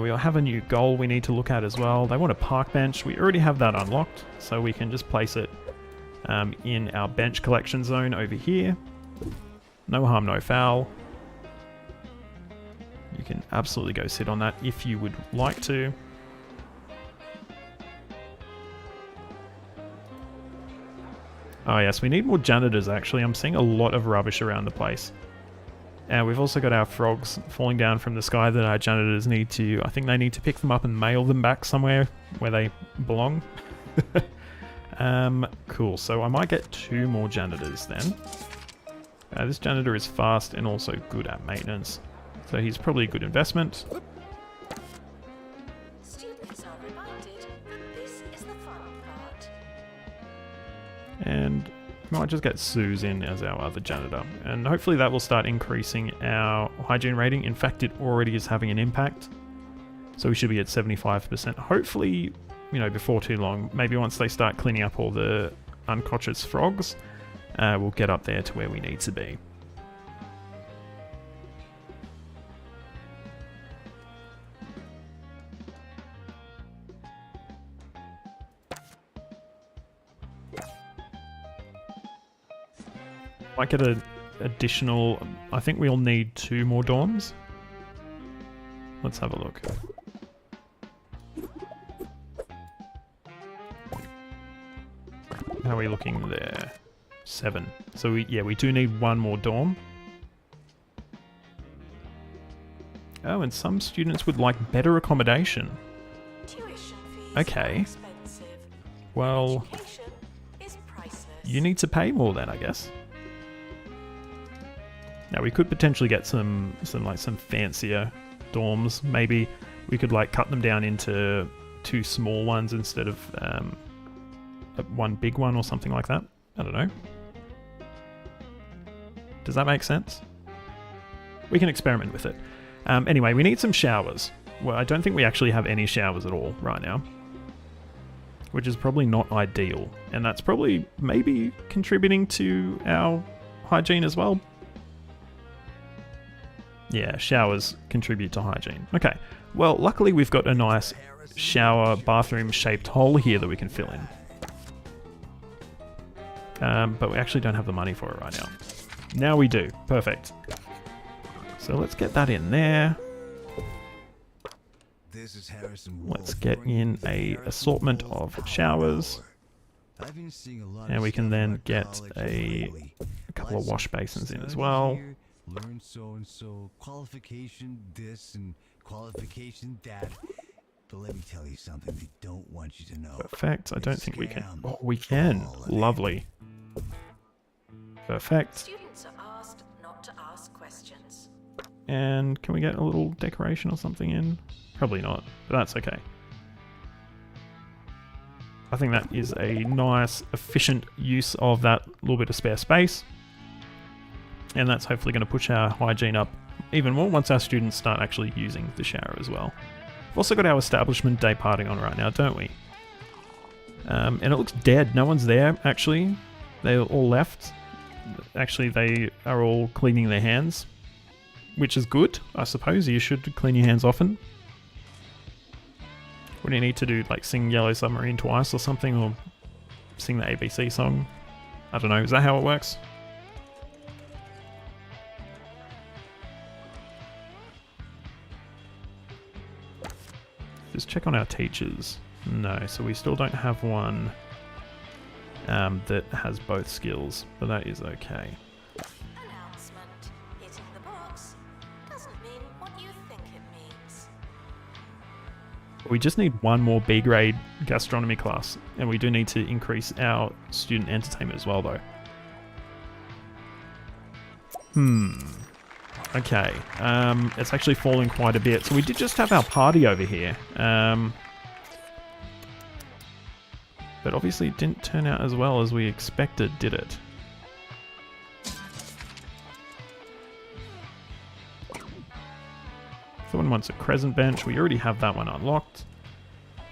We have a new goal we need to look at as well. They want a park bench. We already have that unlocked, so we can just place it in our bench collection zone over here. No harm, no foul. You can absolutely go sit on that if you would like to. Oh yes, we need more janitors actually. I'm seeing a lot of rubbish around the place. And we've also got our frogs falling down from the sky that our janitors need to... I think they need to pick them up and mail them back somewhere where they belong. Cool, so I might get 2 more janitors then. This janitor is fast and also good at maintenance. So he's probably a good investment. Students are reminded that this is the fun part. And we might just get Suze in as our other janitor. And hopefully that will start increasing our hygiene rating. In fact, it already is having an impact. So we should be at 75%. Hopefully, you know, before too long, maybe once they start cleaning up all the unconscious frogs, we'll get up there to where we need to be. Might get an additional... I think we'll need 2 more dorms. Let's have a look. How are we looking there? 7. So we do need 1 more dorm. Oh, and some students would like better accommodation. Tuition fees Okay. are expensive. Well, Education is priceless. you need to pay more then, I guess. Now we could potentially get some fancier dorms. Maybe we could like cut them down into 2 small ones instead of 1 big one or something like that. I don't know. Does that make sense? We can experiment with it. Anyway, we need some showers. Well, I don't think we actually have any showers at all right now, which is probably not ideal. And that's probably maybe contributing to our hygiene as well. Yeah, showers contribute to hygiene. Okay, well, luckily we've got a nice shower bathroom shaped hole here that we can fill in. But we actually don't have the money for it right now. Now we do. Perfect. So let's get that in there. This is Harrison Let's Wolf get bringing in you the a Harrison assortment Wolf of Power showers. Hour. I've been seeing a lot And of we can stuff then about get colleges a lately. couple of Lots wash basins in as study well. here, learn so and so, qualification this and qualification that. But let me tell you something they don't want you to know. Perfect. I don't It's think we can. scam. Oh, we can. All of it. Lovely. Perfect. Students are asked not to ask questions. And can we get a little decoration or something in? Probably not, but that's okay. I think that is a nice, efficient use of that little bit of spare space. And that's hopefully going to push our hygiene up even more once our students start actually using the shower as well. We've also got our establishment day partying on right now, don't we? And it looks dead. No one's there, actually. They all left. Actually, they are all cleaning their hands, which is good, I suppose. You should clean your hands often. What do you need to do? Like sing Yellow Submarine twice or something? Or sing the ABC song? I don't know. Is that how it works? Just check on our teachers. No, so we still don't have one that has both skills, but that is okay. Announcement. Hitting the box doesn't mean what you think it means. We just need 1 more B grade gastronomy class, and we do need to increase our student entertainment as well, though. Okay, it's actually falling quite a bit. So we did just have our party over here. But obviously it didn't turn out as well as we expected, did it? Someone wants a crescent bench. We already have that one unlocked.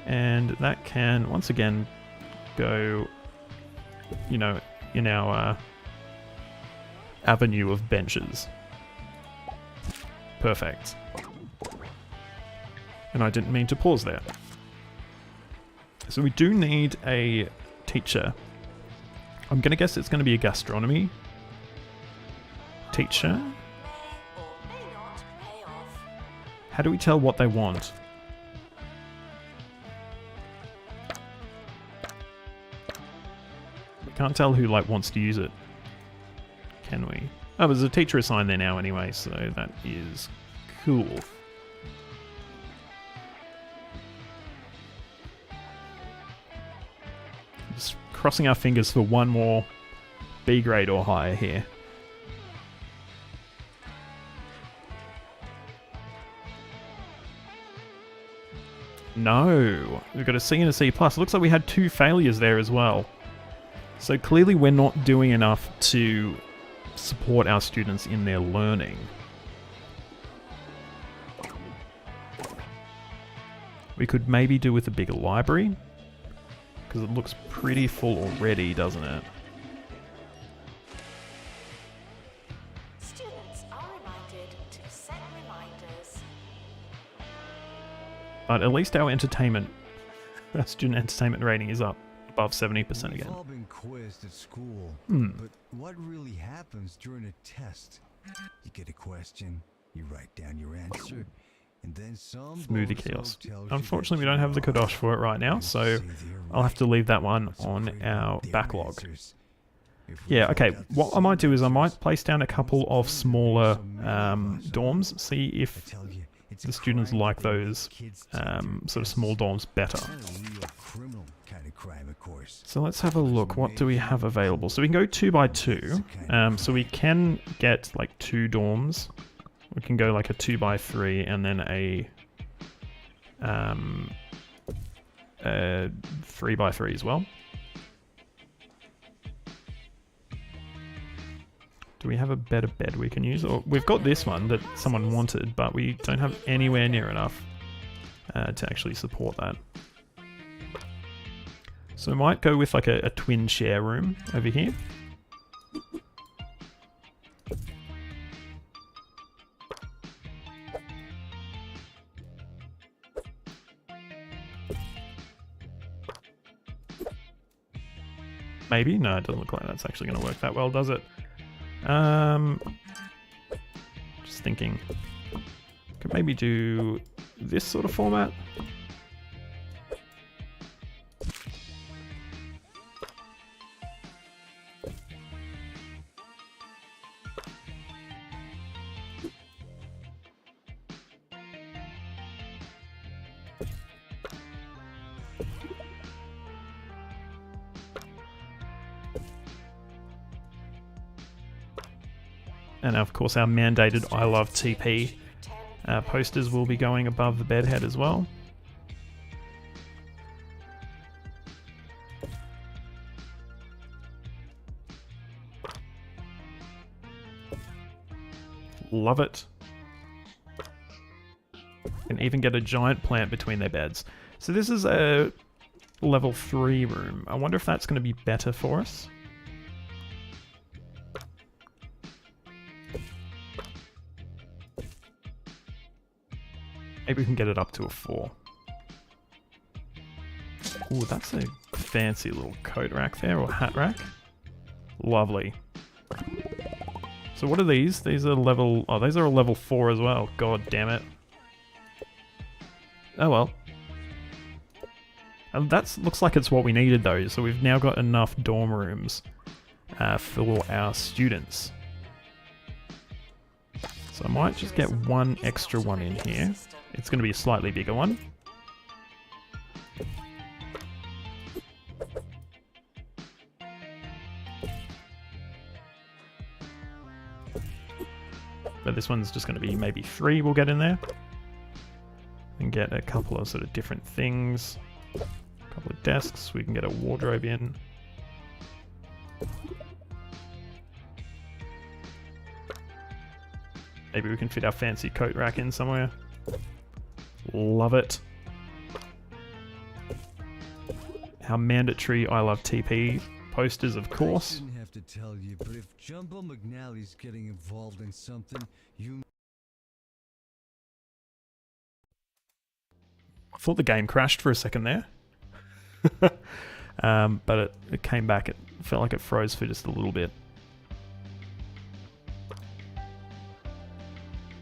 And that can, once again, go, you know, in our avenue of benches. Perfect. And I didn't mean to pause there. So we do need a teacher. I'm going to guess it's going to be a gastronomy teacher. May or may not pay off. How do we tell what they want? We can't tell who like wants to use it. Can we? Oh, there's a teacher assigned there now anyway, so that is cool. Just crossing our fingers for 1 more B grade or higher here. No, we've got a C and a C+. Looks like we had 2 failures there as well. So clearly we're not doing enough to support our students in their learning. We could maybe do with a bigger library, because it looks pretty full already, doesn't it? But at least our student entertainment rating is up above 70% We've again. all been quizzed at school, Hmm. but what really happens during a test? You get a question, you write down your answer, and then some Smoothie bozo kiosk. tells you Unfortunately, we that don't have the you Kadosh for it right now, You so say they're I'll have to right. leave that one Let's on pray our their backlog. answers. If we Yeah, find okay. out the What I same might do is I might answers, place down a couple of smaller dorms, see I if tell you, it's a the students crime like that they make those kids take their sort of tests. small dorms better. Not a real criminal kind of crime, of course. So let's have a look. What do we have available? So we can go 2 by 2. So we can get like 2 dorms. We can go like a 2 by 3 and then a 3 by 3 as well. Do we have a better bed we can use? Or we've got this one that someone wanted, but we don't have anywhere near enough to actually support that. So we might go with like a twin share room over here. Maybe? No, it doesn't look like that's actually going to work that well, does it? Just thinking. Could maybe do this sort of format. And of course our mandated I Love TP posters will be going above the bed head as well. Love it. Can even get a giant plant between their beds. So this is a level 3 room. I wonder if that's going to be better for us. Maybe we can get it up to a 4. Ooh, that's a fancy little coat rack there, or hat rack. Lovely. So what are these? These are level... Oh, these are a level 4 as well. God damn it. Oh well. And that looks like it's what we needed though, so we've now got enough dorm rooms for our students. So I might just get one extra one in here. It's going to be a slightly bigger one. But this one's just going to be maybe 3 we'll get in there. And get a couple of sort of different things. A couple of desks, we can get a wardrobe in. Maybe we can fit our fancy coat rack in somewhere. Love it. Our mandatory I Love TP posters, of I course. shouldn't have to tell you, but if Jumbo McNally's getting involved in something, you I thought the game crashed for a second there. But it came back. It felt like it froze for just a little bit.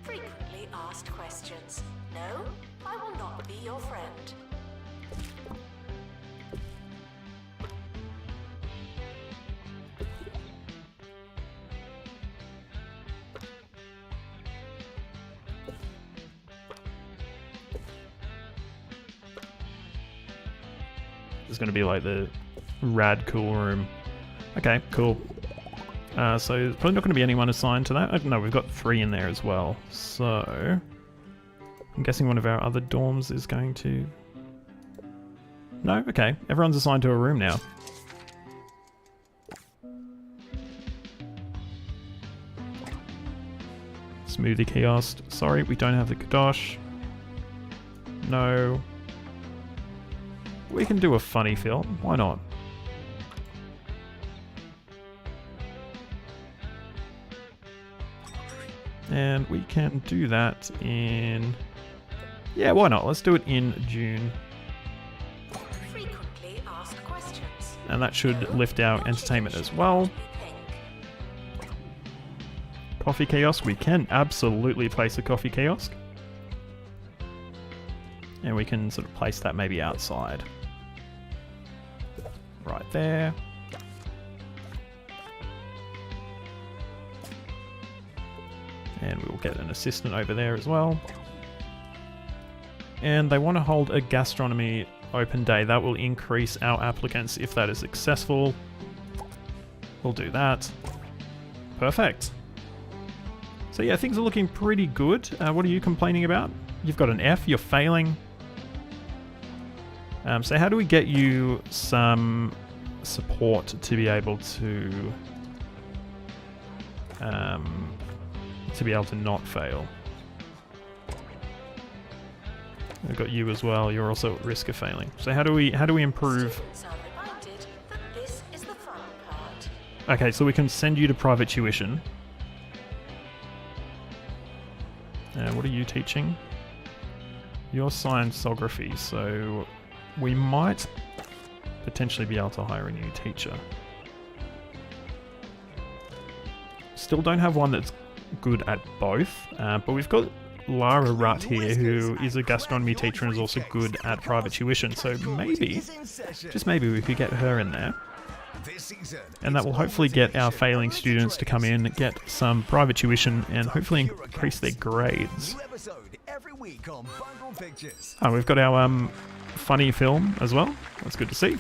Frequently asked questions. No, I will not be your friend. It's going to be like the rad cool room. Okay, cool. So there's probably not going to be anyone assigned to that. No, we've got 3 in there as well. So I'm guessing one of our other dorms is going to... No? Okay. Everyone's assigned to a room now. Smoothie kiosk. Sorry, we don't have the Kadosh. No. We can do a funny film. Why not? And we can do that in Yeah, why not? Let's do it in June. Frequently asked questions. And that should lift our entertainment as well. Coffee kiosk. We can absolutely place a coffee kiosk. And we can sort of place that maybe outside. Right there. And we'll get an assistant over there as well. And they want to hold a gastronomy open day. That will increase our applicants if that is successful. We'll do that. Perfect. So yeah, things are looking pretty good. What are you complaining about? You've got an F, you're failing. So how do we get you some support to be able to not fail? I've got you as well. You're also at risk of failing. So how do we improve? Students are reminded that this is the fun part. Okay, so we can send you to private tuition. What are you teaching? You're scienceography, so we might potentially be able to hire a new teacher. Still don't have one that's good at both, but we've got Lara Rutt here, who is a gastronomy teacher and is also good at private tuition, so maybe, just maybe, we could get her in there. And that will hopefully get our failing students to come in, get some private tuition, and hopefully increase their grades. Oh, we've got our funny film as well. That's good to see.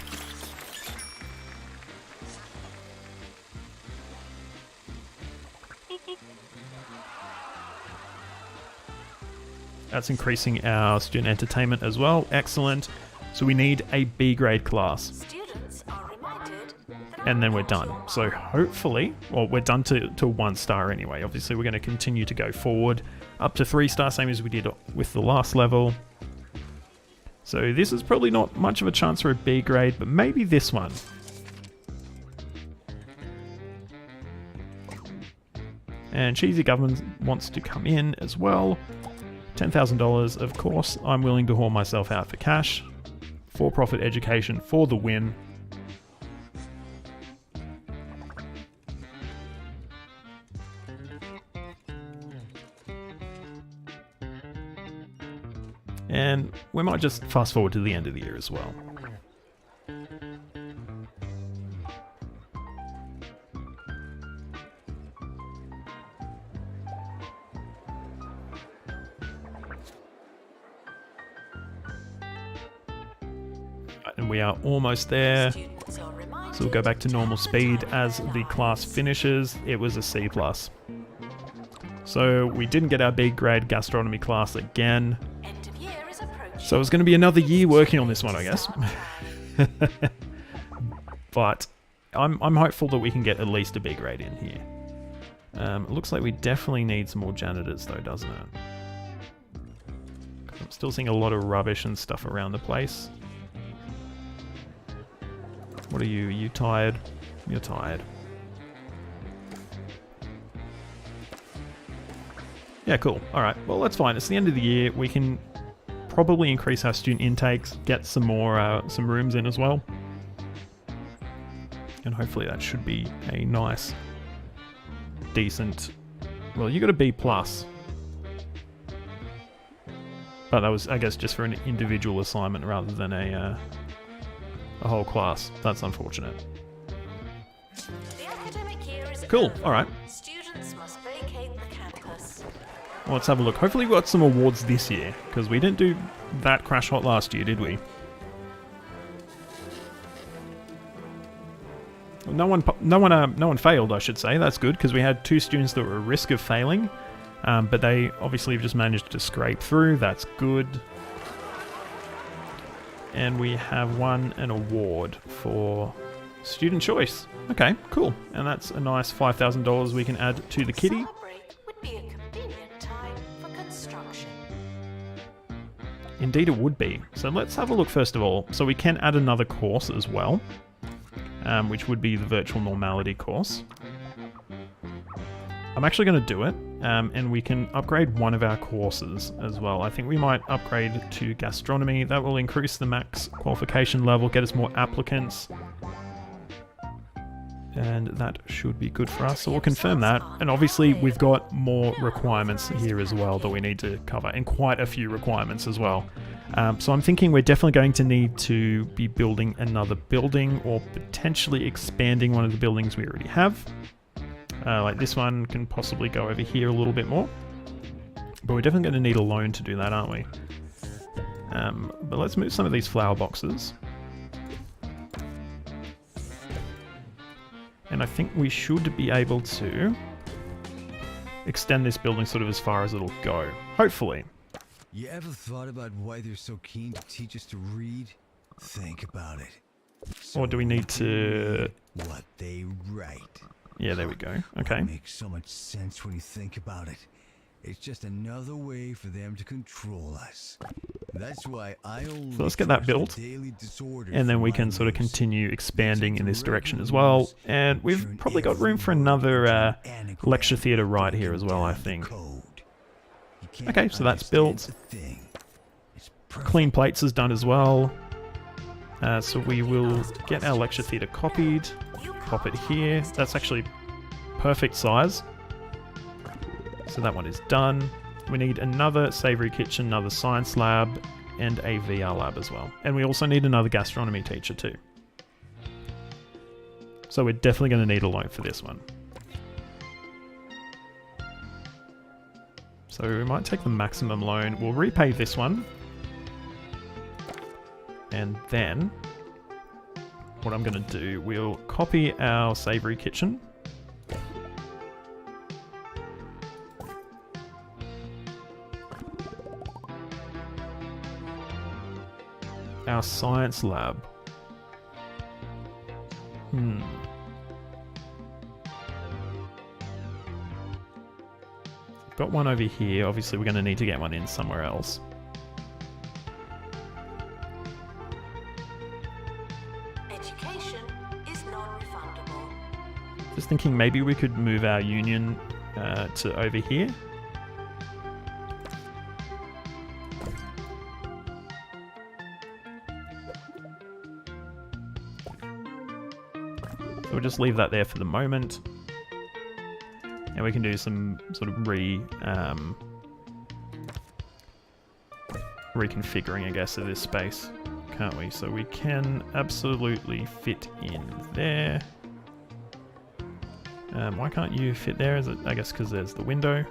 That's increasing our student entertainment as well. Excellent. So we need a B grade class. Students are reminded that And then we're done. So hopefully, well, we're done to 1 star anyway. Obviously, we're going to continue to go forward up to 3 star, same as we did with the last level. So this is probably not much of a chance for a B grade, but maybe this one. And Cheesy Government wants to come in as well. $10,000, of course. I'm willing to haul myself out for cash. For-profit education for the win. And we might just fast forward to the end of the year as well. And we are almost there. students are reminded So we'll go back to normal speed as the class finishes. It was a C+. So we didn't get our B grade gastronomy class again. end of year is approaching. So it's going to be another year working on this one, I guess. But I'm hopeful that we can get at least a B grade in here. It looks like we definitely need some more janitors though, doesn't it? I'm still seeing a lot of rubbish and stuff around the place. What are you? Are you tired? You're tired. Yeah, cool. Alright, well that's fine. It's the end of the year. We can probably increase our student intakes, get some more, some rooms in as well. And hopefully that should be a nice, decent... Well, you got a B+. But that was, I guess, just for an individual assignment rather than a whole class. That's unfortunate. The academic year is Cool, over. alright. Students must vacate the campus. Well, let's have a look. Hopefully we got some awards this year, because we didn't do that crash hot last year, did we? No one failed, I should say. That's good, because we had 2 students that were at risk of failing, but they obviously have just managed to scrape through. That's good. And we have won an award for student choice. Okay, cool. And that's a nice $5,000 we can add to the kitty. Summer break would be a convenient time for construction. Indeed it would be. So let's have a look first of all. So we can add another course as well, which would be the virtual normality course. I'm actually going to do it. and we can upgrade one of our courses as well. I think we might upgrade to gastronomy. That will increase the max qualification level, get us more applicants, and that should be good for us. So we'll confirm that. And obviously we've got more requirements here as well that we need to cover, and quite a few requirements as well. So I'm thinking we're definitely going to need to be building another building, or potentially expanding one of the buildings we already have. Like this one can possibly go over here a little bit more. But we're definitely going to need a loan to do that, aren't we? But let's move some of these flower boxes. And I think we should be able to extend this building sort of as far as it'll go. Hopefully. You ever thought about why they're so keen to teach us to read? Think about it. Or do we need to... What they write. Yeah, there we go. Okay. It makes so much sense when you think about it. It's just another way for them to control us. That's why I only So let's get that built, and then we can sort of continue expanding in this direction as well. And we've probably got room for another lecture theatre right here as well, I think. Okay, so that's built. Clean plates is done as well. So we will get our lecture theatre copied. Pop it here. That's actually perfect size. So that one is done. We need another savoury kitchen, another science lab, and a VR lab as well. And we also need another gastronomy teacher too. So we're definitely going to need a loan for this one. So we might take the maximum loan. We'll repay this one. And then what I'm going to do, we'll copy our savoury kitchen. Our science lab. Got one over here. Obviously, we're going to need to get one in somewhere else. Education is non-refundable. Just thinking maybe we could move our union to over here. So we'll just leave that there for the moment. And we can do some sort of reconfiguring, I guess, of this space, can't we? So we can absolutely fit in there. Why can't you fit there? Is it, I guess, because there's the window.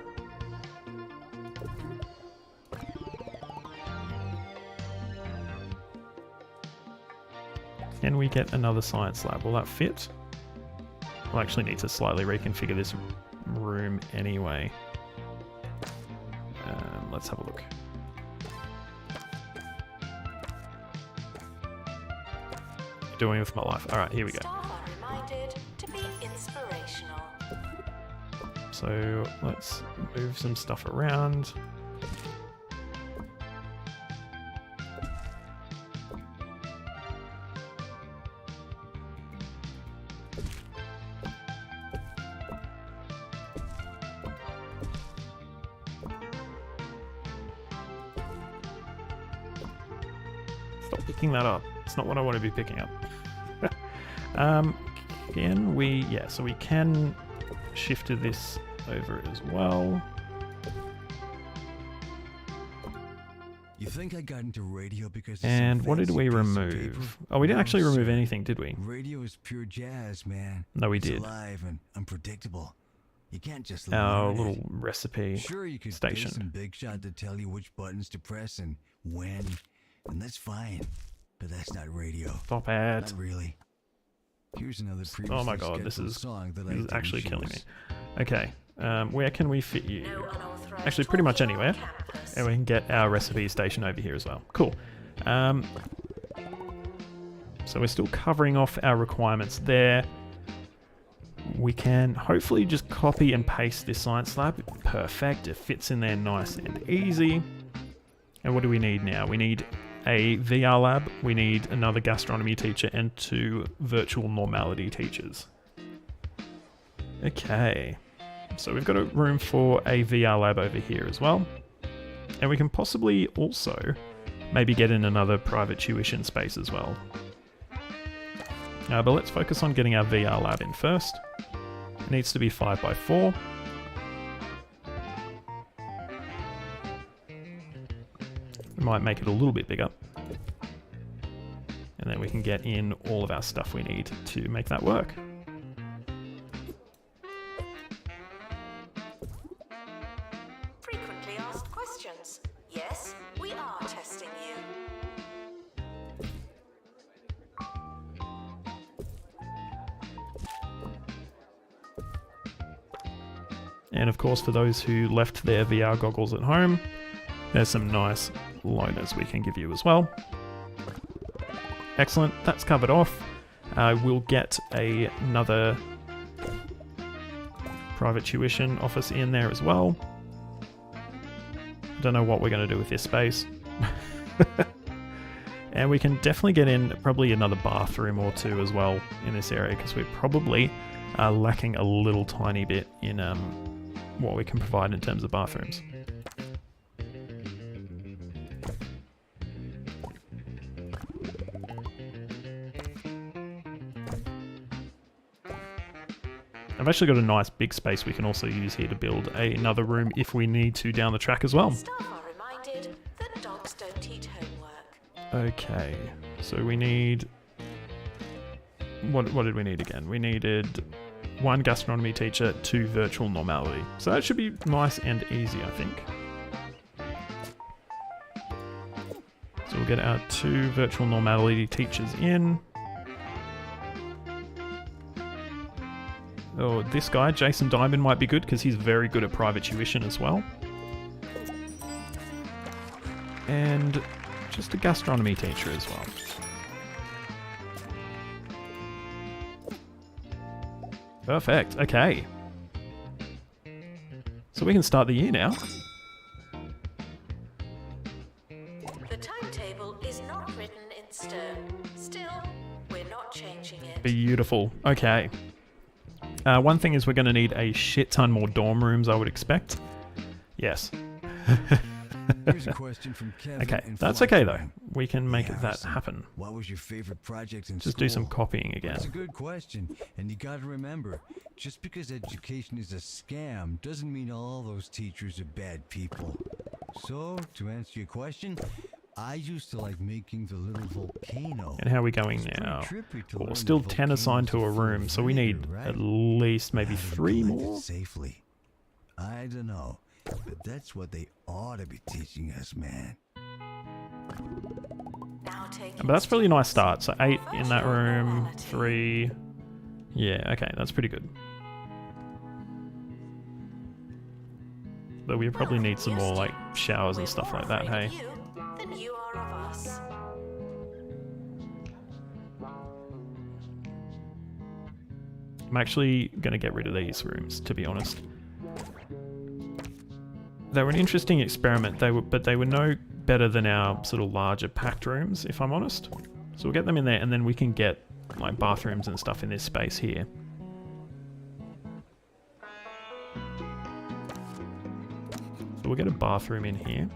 Can we get another science lab? Will that fit? We'll actually need to slightly reconfigure this room anyway. Let's have a look. Doing with my life. Alright, here we go. Staff are reminded to be inspirational. So let's move some stuff around. Stop picking that up. It's not what I want to be picking up. Can we... Yeah, so we can shift this over as well. You think I got into radio because And what did we remove? Oh, we didn't actually remove anything, did we? Radio is pure jazz, man. No, we It's did. alive and unpredictable. You can't just Our learn it. little recipe Sure, you could station. pay some big shot to tell you which buttons to press and when, and that's fine. But that's not radio. Stop it. Not really. Here's another Oh my god, this scheduled is song that I this is didn't actually killing me. choose. Okay, where can we fit you? No unauthorized Actually, pretty much talking on anywhere. campus. And we can get our recipe station over here as well. Cool. So we're still covering off our requirements there. We can hopefully just copy and paste this science lab. Perfect. It fits in there nice and easy. And what do we need now? We need a VR lab. We need another gastronomy teacher and 2 virtual normality teachers. Okay. So we've got a room for a VR lab over here as well. And we can possibly also maybe get in another private tuition space as well. But let's focus on getting our VR lab in first. It needs to be 5 by 4. We might make it a little bit bigger. And then we can get in all of our stuff we need to make that work. Frequently asked questions. Yes, we are testing you. And of course, for those who left their VR goggles at home, there's some nice loaners we can give you as well. Excellent, that's covered off. We'll get another private tuition office in there as well. Don't know what we're going to do with this space. And we can definitely get in probably another bathroom or two as well in this area, because we're probably lacking a little tiny bit in what we can provide in terms of bathrooms. I've actually got a nice big space we can also use here to build another room if we need to down the track as well. Staff are reminded that dogs don't eat homework. Okay, so we need... What did we need again? We needed 1 gastronomy teacher, 2 virtual normality. So that should be nice and easy, I think. So we'll get our 2 virtual normality teachers in. Oh, this guy, Jason Diamond, might be good because he's very good at private tuition as well. And just a gastronomy teacher as well. Perfect, okay. So we can start the year now. The timetable is not written in stone. Still, we're not changing it. Beautiful, okay. One thing is we're going to need a shit ton more dorm rooms, I would expect. Yes. Here's a question from Kevin. Okay, in that's okay though. Flatland. We can make Hey, that Harrison, happen. What was your favorite project in Just school? do some copying again. That's a good question, and you gotta remember, just because education is a scam doesn't mean all those teachers are bad people. So, to answer your question, I used to like making the little volcano. And how are we going It's pretty now? trippy to Well, learn still that 10 assigned to a volcanoes are full room, of so we need vinegar, right? at least maybe How to 3 collect it more. safely. I don't know, but that's what they ought to be teaching us, man. Now taking But that's a really nice start. So 8 steps in that for room, normality. 3. Yeah, okay, that's pretty good. But we probably need some more like showers and We're stuff more like that, afraid hey? of you than you are of us. I'm actually going to get rid of these rooms, to be honest. They were an interesting experiment, but they were no better than our sort of larger packed rooms, if I'm honest. So we'll get them in there, and then we can get like bathrooms and stuff in this space here. So we'll get a bathroom in here.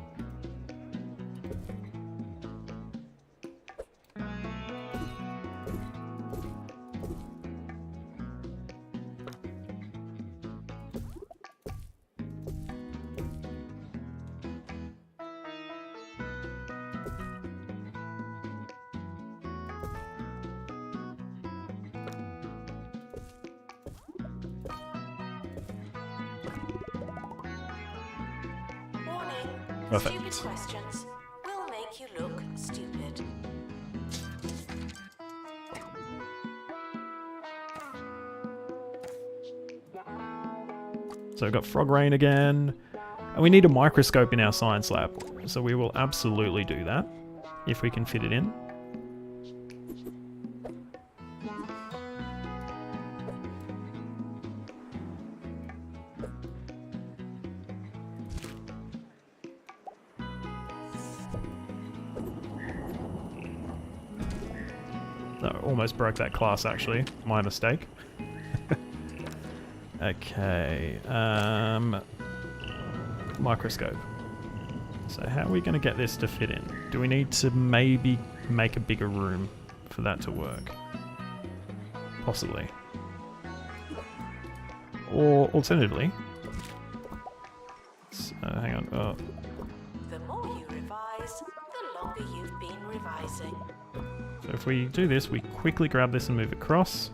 Warning. Perfect. Stupid questions will make you look stupid. So we've got frog rain again. And we need a microscope in our science lab. So we will absolutely do that if we can fit it in. No, almost broke that class actually. My mistake. Okay. Microscope. So how are we going to get this to fit in? Do we need to maybe make a bigger room for that to work? Possibly. Or alternatively... hang on. Oh. The more you revise, the longer you've been revising. So if we do this, we quickly grab this and move across.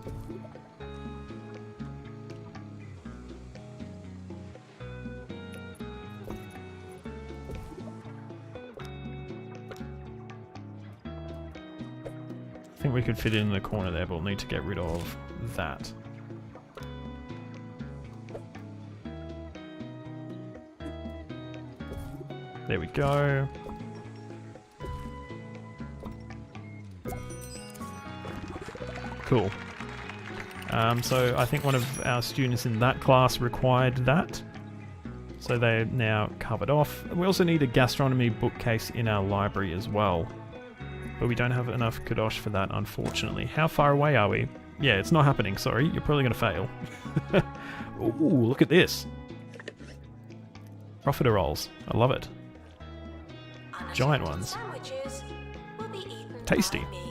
I think we could fit it in the corner there, but we'll need to get rid of that. There we go. Cool. So I think one of our students in that class required that. So they're now covered off. We also need a gastronomy bookcase in our library as well. But we don't have enough kadosh for that, unfortunately. How far away are we? Yeah, it's not happening, sorry. You're probably going to fail. Ooh, look at this. Profiteroles. I love it. Giant ones. Sandwiches will be eaten Tasty. by me.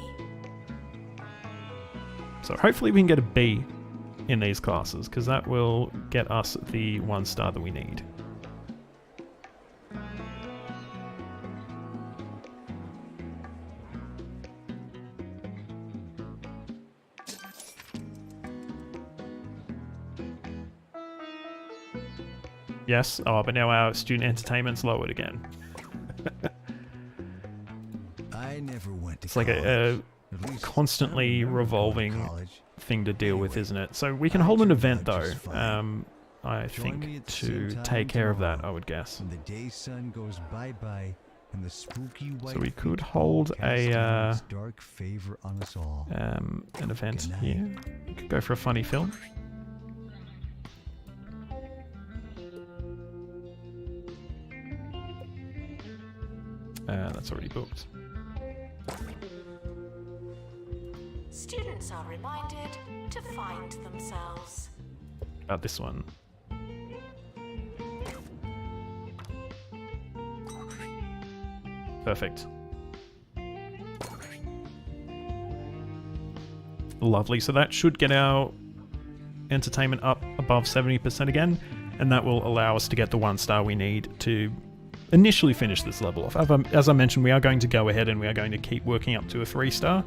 So hopefully we can get a B in these classes, because that will get us the 1 star that we need. Yes, oh, but now our student entertainment's lowered again. I never went to It's like a constantly revolving thing to deal with, isn't it? So we can hold an event though, I think, to take care of that, I would guess. When the day sun goes bye-bye and the spooky white So we could hold a dark favor on us all. an event Good night. here. We could go for a funny film. That's already booked. Students are reminded to find themselves. About this one. Perfect. Lovely. So that should get our entertainment up above 70% again, and that will allow us to get the 1 star we need to initially finish this level off. As I mentioned, we are going to go ahead and we are going to keep working up to a 3 star.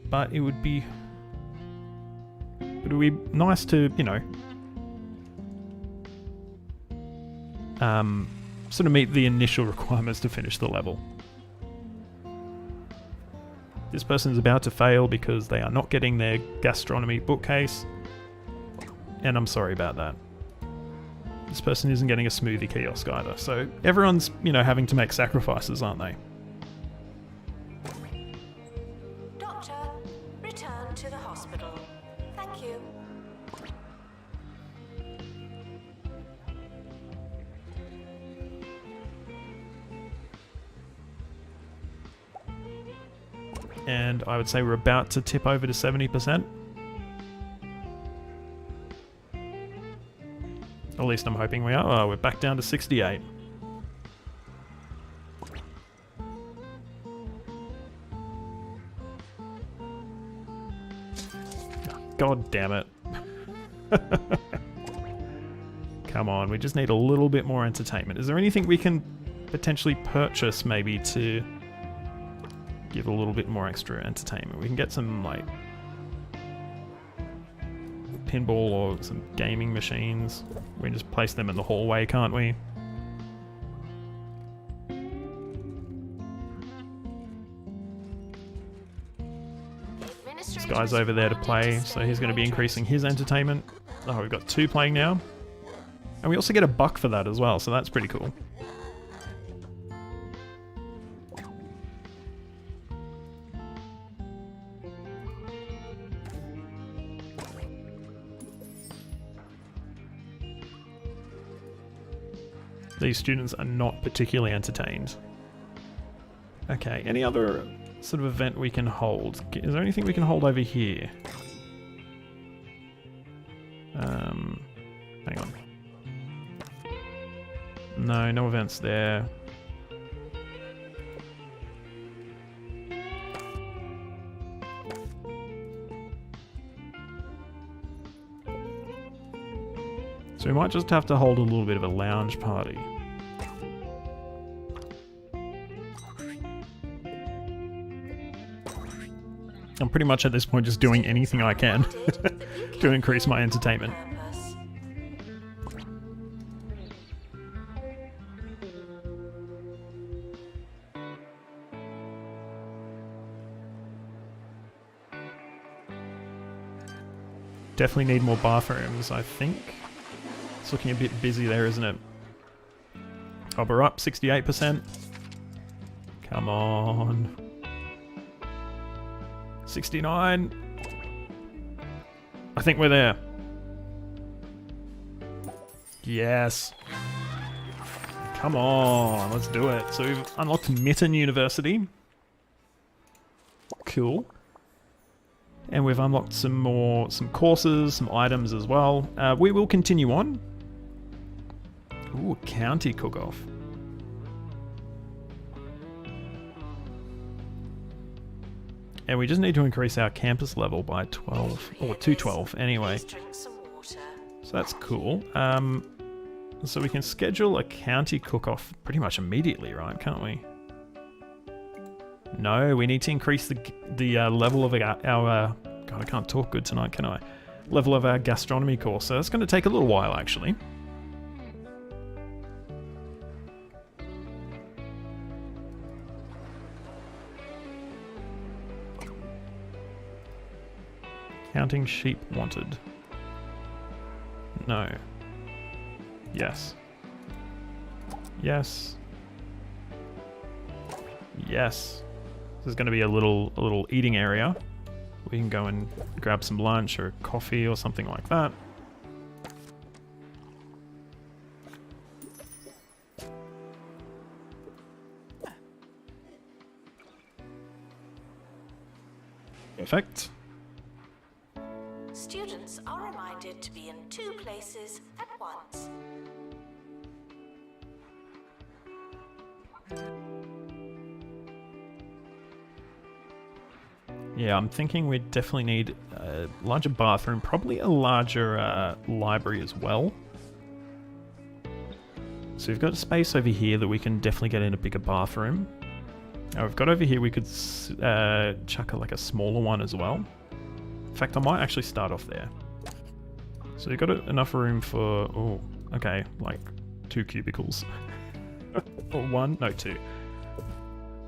But it would be nice to, you know, sort of meet the initial requirements to finish the level. This person is about to fail because they are not getting their gastronomy bookcase, and I'm sorry about that. This person isn't getting a smoothie kiosk either, so everyone's, you know, having to make sacrifices, aren't they? Doctor, return to the hospital. Thank you. And I would say we're about to tip over to 70%. At least I'm hoping we are. Oh, we're back down to 68. God damn it. Come on, we just need a little bit more entertainment. Is there anything we can potentially purchase maybe to give a little bit more extra entertainment? We can get some, like, pinball or some gaming machines. We can just place them in the hallway, can't we? This guy's over there to play, so he's going to be increasing his entertainment. Oh, we've got 2 playing now. And we also get $1 for that as well, so that's pretty cool. These students are not particularly entertained. Okay, any other sort of event we can hold? Is there anything we can hold over here? No, no events there. So we might just have to hold a little bit of a lounge party. I'm pretty much at this point just doing anything I can to increase my entertainment. Definitely need more bathrooms, I think. It's looking a bit busy there, isn't it? Oh, we're up 68%. Come on. 69. I think we're there. Yes. Come on, let's do it. So we've unlocked Mitten University. Cool. And we've unlocked some courses, some items as well. We will continue on. Ooh, county cook-off. And we just need to increase our campus level by 12, or to 12 anyway. So that's cool. So we can schedule a county cook-off pretty much immediately, right? Can't we? No, we need to increase the level of our... God, I can't talk good tonight, can I? Level of our gastronomy course. So that's going to take a little while, actually. Counting sheep wanted. No. Yes. Yes. Yes. There's going to be a little eating area. We can go and grab some lunch or coffee or something like that. Perfect. Students are reminded to be in 2 places at once. Yeah, I'm thinking we definitely need a larger bathroom, probably a larger library as well. So we've got a space over here that we can definitely get in a bigger bathroom. Now we've got over here we could chuck like a smaller one as well. In fact, I might actually start off there. So you've got enough room for, oh, okay, like 2 cubicles. Or 1, no 2.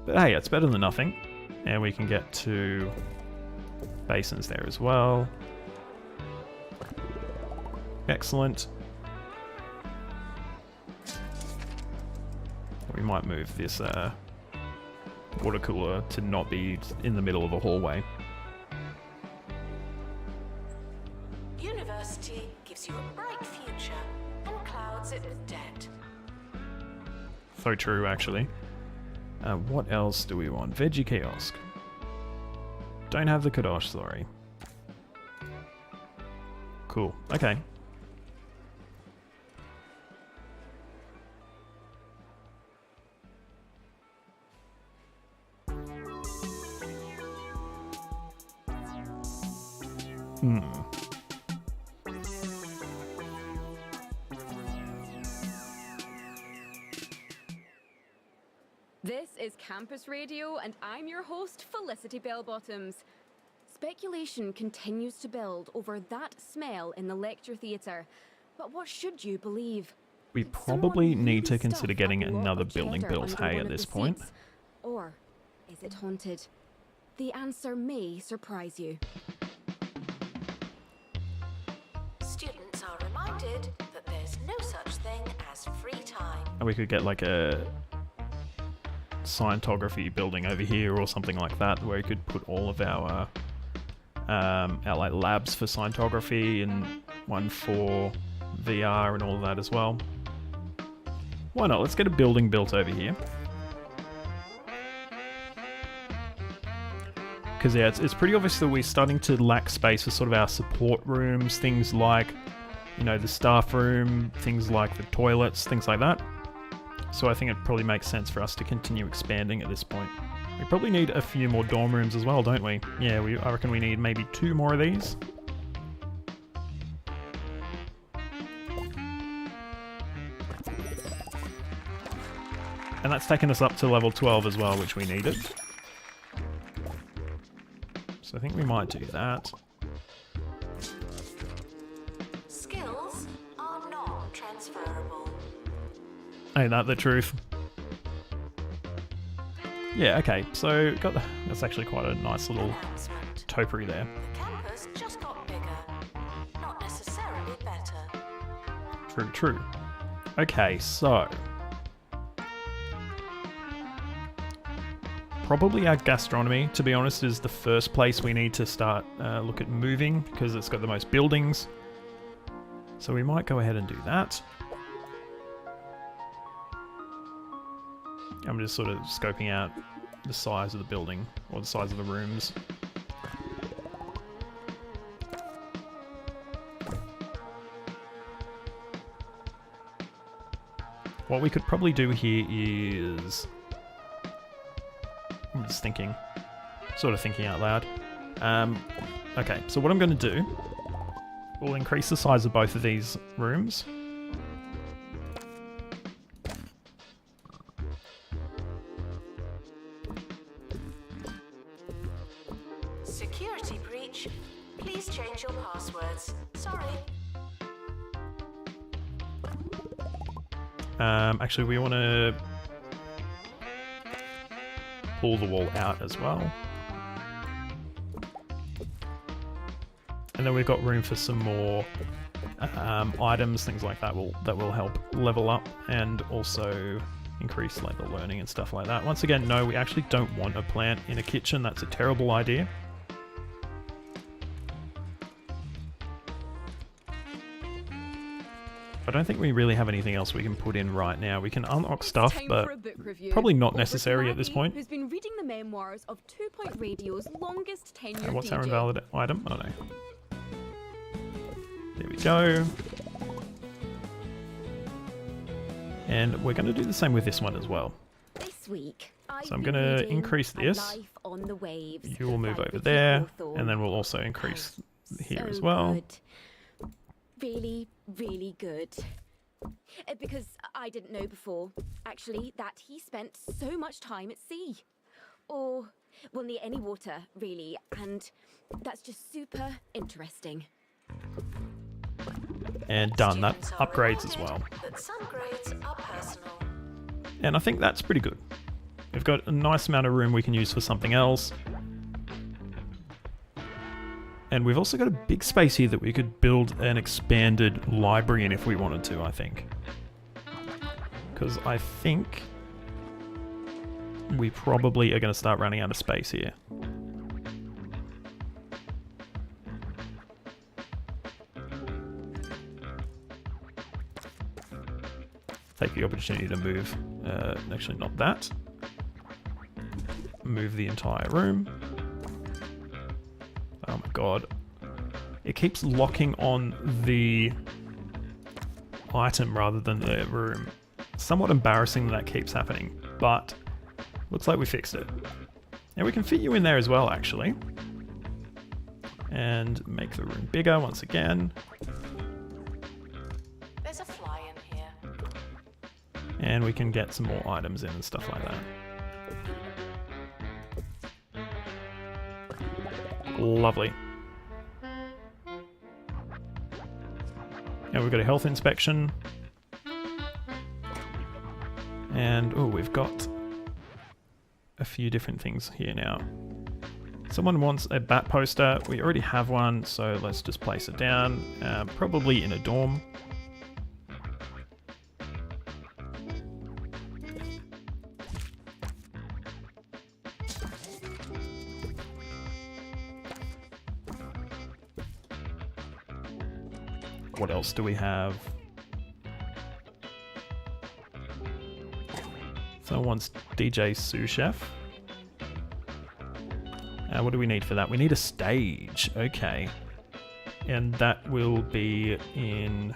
But hey, it's better than nothing. And we can get 2 basins there as well. Excellent. We might move this water cooler to not be in the middle of a hallway. University gives you a bright future and clouds it with debt. So true, actually. What else do we want? Veggie kiosk. Don't have the kadosh, sorry. Cool. Okay. This is Campus Radio, and I'm your host, Felicity Bellbottoms. Speculation continues to build over that smell in the lecture theatre. But what should you believe? We Did probably someone need to really consider stuff getting a block another of building cheddar built, under hey, one at of this the point. seats? Or is it haunted? The answer may surprise you. Students are reminded that there's no such thing as free time. And we could get like a Scientography building over here or something like that, where we could put all of our like labs for Scientography and one for VR and all of that as well. Why not? Let's get a building built over here. Because yeah, it's pretty obvious that we're starting to lack space for sort of our support rooms, things like, you know, the staff room, things like the toilets, things like that. so I think it probably makes sense for us to continue expanding at this point. We probably need a few more dorm rooms as well, don't we? Yeah, I reckon we need maybe 2 more of these. And that's taken us up to level 12 as well, which we needed. So I think we might do that. Skills are non-transferable. Ain't that the truth? Yeah, okay, so that's actually quite a nice little Announcement. topiary there. The campus just got bigger. Not necessarily better. True, true. Okay, so probably our gastronomy, to be honest, is the first place we need to start look at moving, because it's got the most buildings. So we might go ahead and do that. I'm just sort of scoping out the size of the building, or the size of the rooms. What we could probably do here is... I'm just thinking, sort of thinking out loud. Okay, so what I'm going to do, we'll increase the size of both of these rooms. Security breach. Please change your passwords. Sorry. Actually, we want to pull the wall out as well. And then we've got room for some more items, things like that will help level up and also increase like the learning and stuff like that. Once again, no, we actually don't want a plant in a kitchen. That's a terrible idea. I don't think we really have anything else we can put in right now. We can unlock stuff, but probably not necessary at this point. Who's been reading the memoirs of 2 Point Radio's longest tenured What's our DJ. invalid item? Oh no. There we go. And we're going to do the same with this one as well. This week, So I'm going to increase this. Life on the Waves You will move by over Vicky there, Hawthorne. and then we'll also increase here So as well. good. Really, really good. Because I didn't know before, actually, that he spent so much time at sea. Or, well, near any water, really. And that's just super interesting. And done. That Students are upgrades as rewarded, well. But some grades are personal. And I think that's pretty good. We've got a nice amount of room we can use for something else. And we've also got a big space here that we could build an expanded library in if we wanted to, I think. Because I think we probably are going to start running out of space here. Take the opportunity to move, actually not that. Move the entire room. Oh my god. It keeps locking on the item rather than the room. Somewhat embarrassing that keeps happening, but looks like we fixed it. And we can fit you in there as well, actually. And make the room bigger once again. There's a fly in here. And we can get some more items in and stuff like that. Lovely. Now we've got a health inspection. And, oh, we've got a few different things here now. Someone wants a bat poster. We already have one, so let's just place it down. Probably in a dorm. What else do we have? Someone wants DJ sous chef. What do we need for that? We need a stage. Okay. And that will be in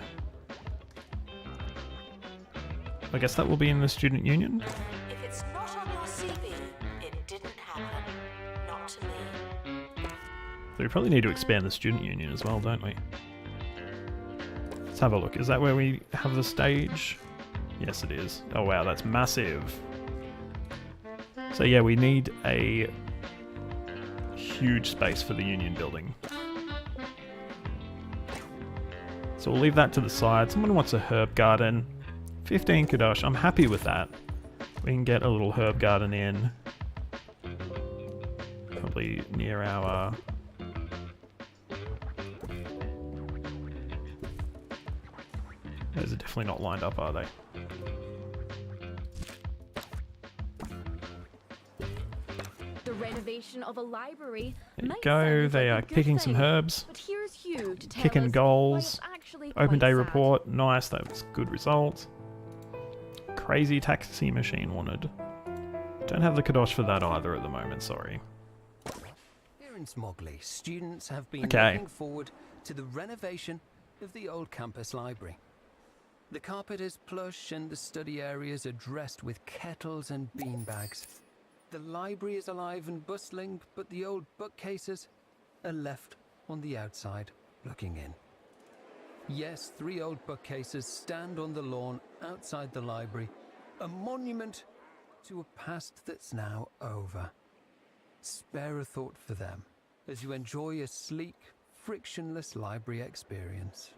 I guess that will be in the student union. If it's not on your CV, it didn't happen. Not to me. So we probably need to expand the student union as well, don't we? Let's have a look. Is that where we have the stage? Yes, it is. Oh wow, that's massive. So yeah, we need a huge space for the union building. So we'll leave that to the side. Someone wants a herb garden. 15 Kadosh. I'm happy with that. We can get a little herb garden in. Probably near our... Those are definitely not lined up, are they? The renovation of a library. There you might go. sound They like are a good picking some thing, herbs. But here's Hugh to tell Kicking us goals. why it's actually Open quite day sad. report. Nice. That was good result. Crazy taxi machine wanted. Don't have the Kadosh for that either at the moment. Sorry. Here in Smogley, students have been Okay. looking forward to the renovation of the old campus library. The carpet is plush and the study areas are dressed with kettles and beanbags. The library is alive and bustling, but the old bookcases are left on the outside, looking in. Yes, 3 old bookcases stand on the lawn outside the library, a monument to a past that's now over. Spare a thought for them as you enjoy a sleek, frictionless library experience.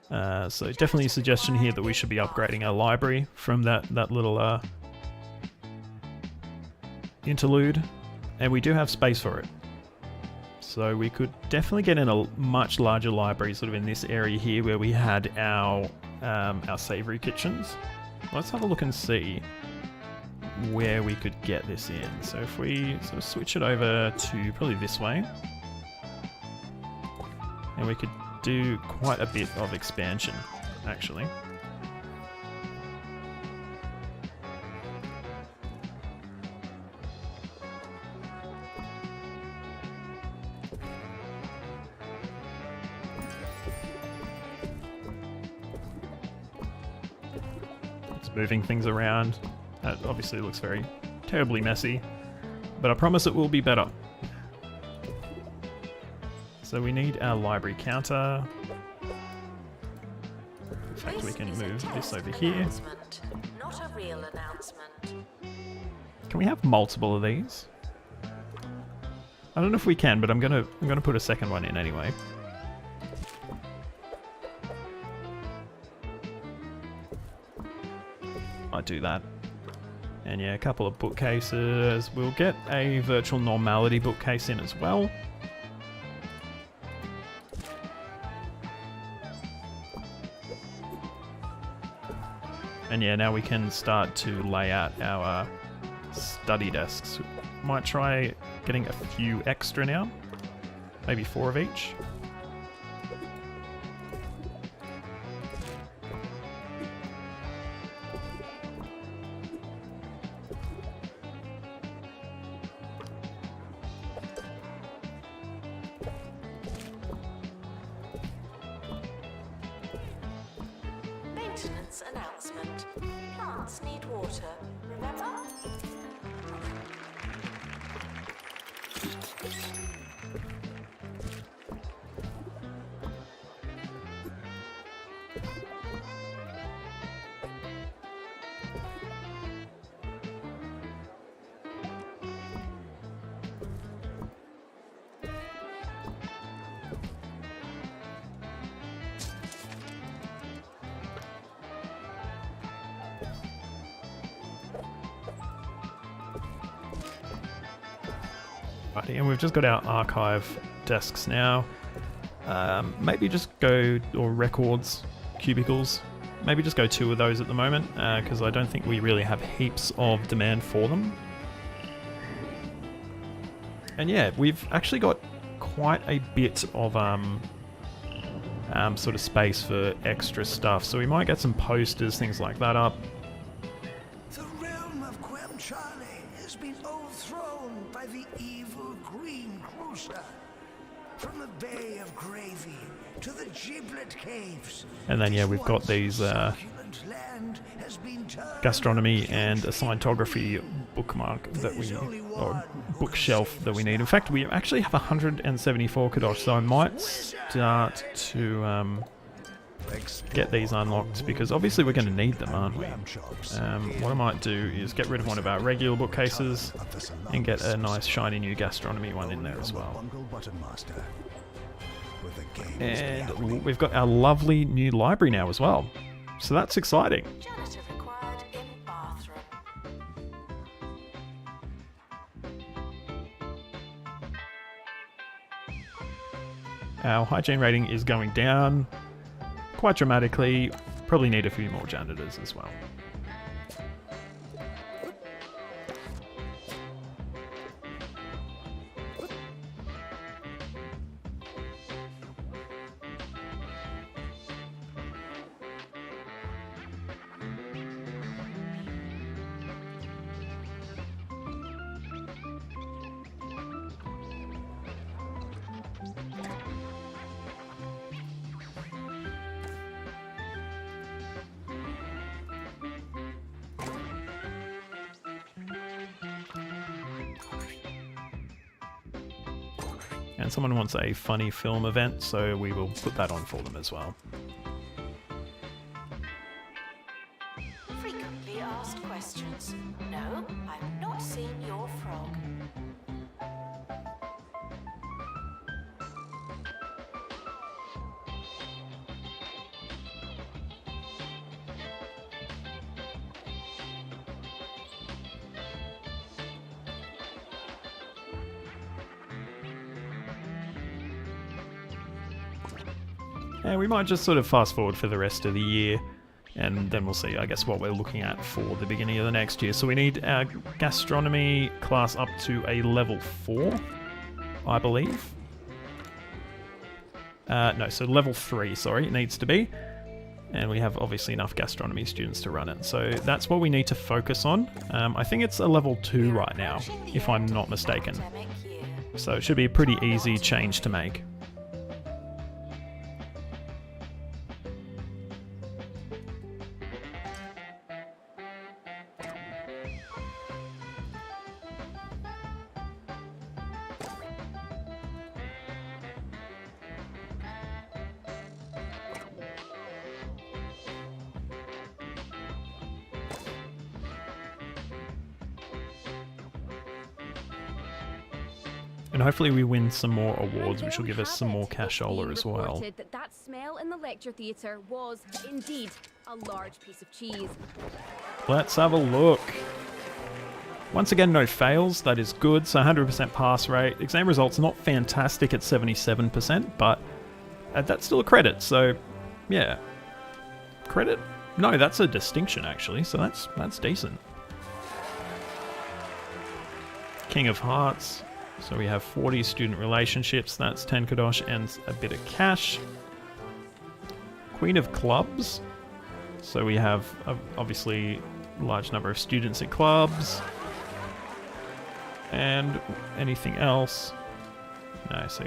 So definitely a suggestion here that we should be upgrading our library from that little interlude, and we do have space for it. So we could definitely get in a much larger library, sort of in this area here where we had our savoury kitchens. Let's have a look and see where we could get this in. So if we sort of switch it over to probably this way, and we could do quite a bit of expansion, actually. It's moving things around. That obviously looks very terribly messy, but I promise it will be better. So we need our library counter. In fact, we can This is a move this test over here. announcement, not a real announcement. Can we have multiple of these? I don't know if we can, but I'm gonna put a second one in anyway. I'll do that. And yeah, a couple of bookcases. We'll get a virtual normality bookcase in as well. And yeah, now we can start to lay out our study desks. Might try getting a few extra now. Maybe 4 of each. Maintenance announcement. Plants need water, remember? Righty, and we've just got our archive desks now. Maybe just go, or records, cubicles. Maybe just go 2 of those at the moment, because I don't think we really have heaps of demand for them. And yeah, we've actually got quite a bit of sort of space for extra stuff. So we might get some posters, things like that up. The realm of Quem Charlie has been overthrown by the evil Green Cruiser. From the Bay of Gravy to the Giblet Caves. And then yeah, we've got these succulent gastronomy and a scientography bookmark that we, or bookshelf that we need. In fact, we actually have 174 Kadosh, so I might start to get these unlocked, because obviously we're going to need them, aren't we? What I might do is get rid of one of our regular bookcases and get a nice shiny new gastronomy one in there as well. And we've got our lovely new library now as well, so that's exciting. Janitor required in bathroom. Our hygiene rating is going down quite dramatically. Probably need a few more janitors as well. And someone wants a funny film event, so we will put that on for them as well. Frequently asked questions. No, I've not seen your frog. And we might just sort of fast forward for the rest of the year, and then we'll see, I guess, what we're looking at for the beginning of the next year. So we need our gastronomy class up to a level 4, I believe. No, so level 3, sorry, it needs to be. And we have obviously enough gastronomy students to run it. So that's what we need to focus on. I think it's a level 2 right now, if I'm not mistaken. So it should be a pretty easy change to make. And hopefully we win some more awards, which will give us some more cashola as well. That smell in the lecture theatre was indeed a large piece of cheese. Let's have a look. Once again, no fails. That is good. So 100% pass rate. Exam results not fantastic at 77%, but that's still a credit. So, yeah. Credit? No, that's a distinction, actually. So that's decent. King of Hearts. So we have 40 student relationships, that's 10 Kadosh and a bit of cash. Queen of Clubs. So we have obviously a large number of students at clubs. And anything else? No, so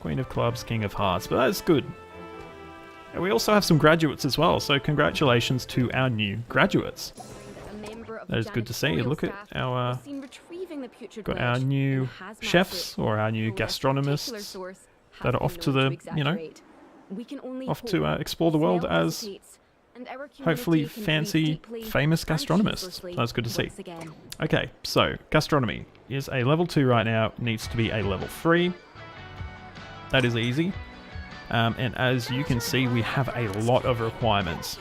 Queen of Clubs, King of Hearts, but that's good. And we also have some graduates as well, so congratulations to our new graduates. That is good to see. Look at our got our new chefs or our new gastronomists that are off to the, you know, off to explore the world as hopefully fancy, famous gastronomists. That's good to see. Okay, so gastronomy is a level 2 right now, needs to be a level 3. That is easy. And as you can see, we have a lot of requirements.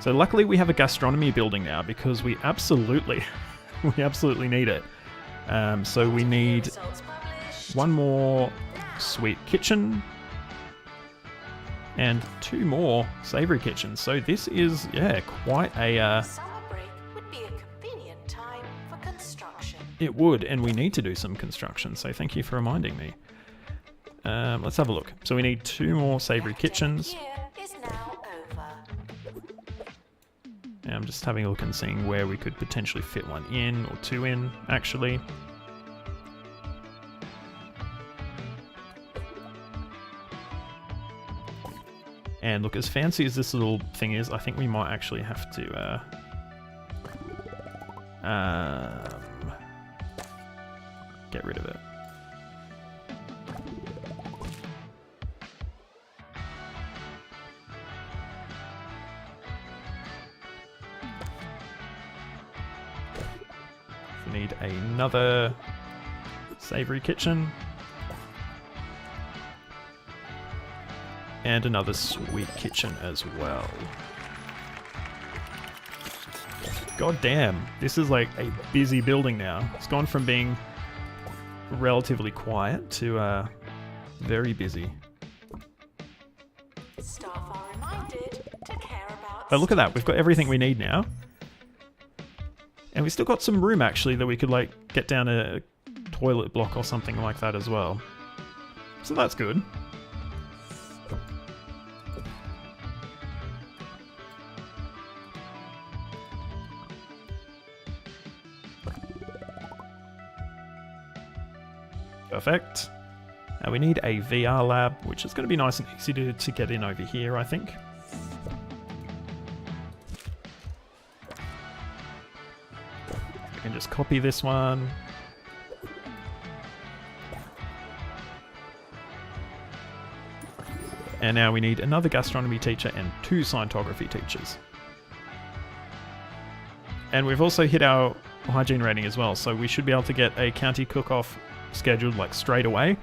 So luckily we have a gastronomy building now because we absolutely need it. So we need one more sweet kitchen and 2 more savory kitchens. So this is, yeah, quite a... Summer break would be a convenient time for construction. It would, and we need to do some construction, so thank you for reminding me. Let's have a look. So we need 2 more savory kitchens. Is now over. And I'm just having a look and seeing where we could potentially fit 1 in, or 2 in, actually. And look, as fancy as this little thing is, I think we might actually have to get rid of it. We need another savory kitchen. And another sweet kitchen as well. God damn, this is like a busy building now. It's gone from being relatively quiet to very busy. Staff are reminded to care about. But look at that, we've got everything we need now. And we still got some room actually that we could like get down a toilet block or something like that as well. So that's good. Perfect. Now we need a VR lab, which is going to be nice and easy to get in over here, I think. We can just copy this one. And now we need another gastronomy teacher and 2 scientography teachers. And we've also hit our hygiene rating as well, so we should be able to get a county cook-off scheduled like straight away,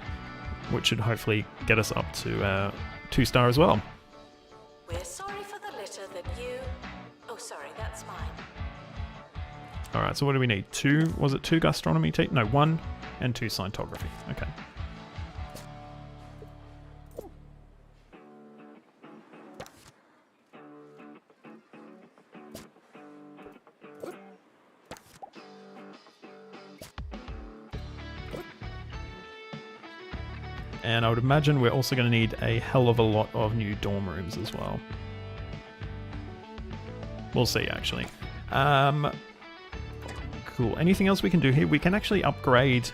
which should hopefully get us up to 2-star as well. We're sorry for the litter that you... Oh, sorry, that's mine. Alright, so what do we need? 2, was it 2 gastronomy no, 1 and 2 scientography. Okay. And I would imagine we're also going to need a hell of a lot of new dorm rooms as well. We'll see, actually. Cool. Anything else we can do here? We can actually upgrade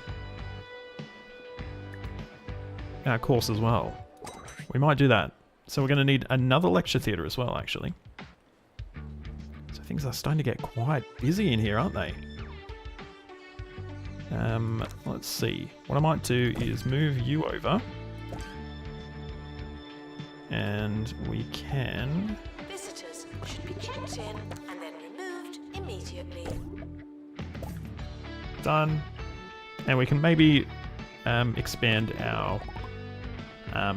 our course as well. We might do that. So we're going to need another lecture theatre as well, actually. So things are starting to get quite busy in here, aren't they? Let's see. What I might do is move you over. And we can... Visitors should be checked in and then removed immediately. Done. And we can maybe expand our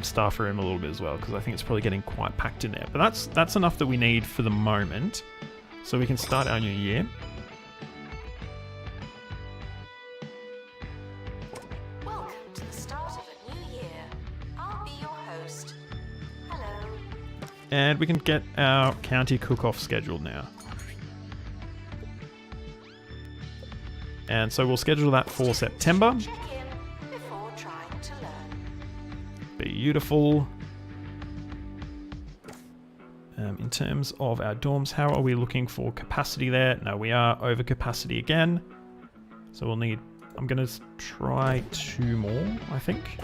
staff room a little bit as well, because I think it's probably getting quite packed in there. But that's enough that we need for the moment. So we can start our new year. Welcome to the start of a new year. I'll be your host. Hello. And we can get our county cook-off scheduled now. And so we'll schedule that for September. Check in before trying to learn. Beautiful. In terms of our dorms, how are we looking for capacity there? No, we are over capacity again. So we'll need... I'm going to try 2 more, I think.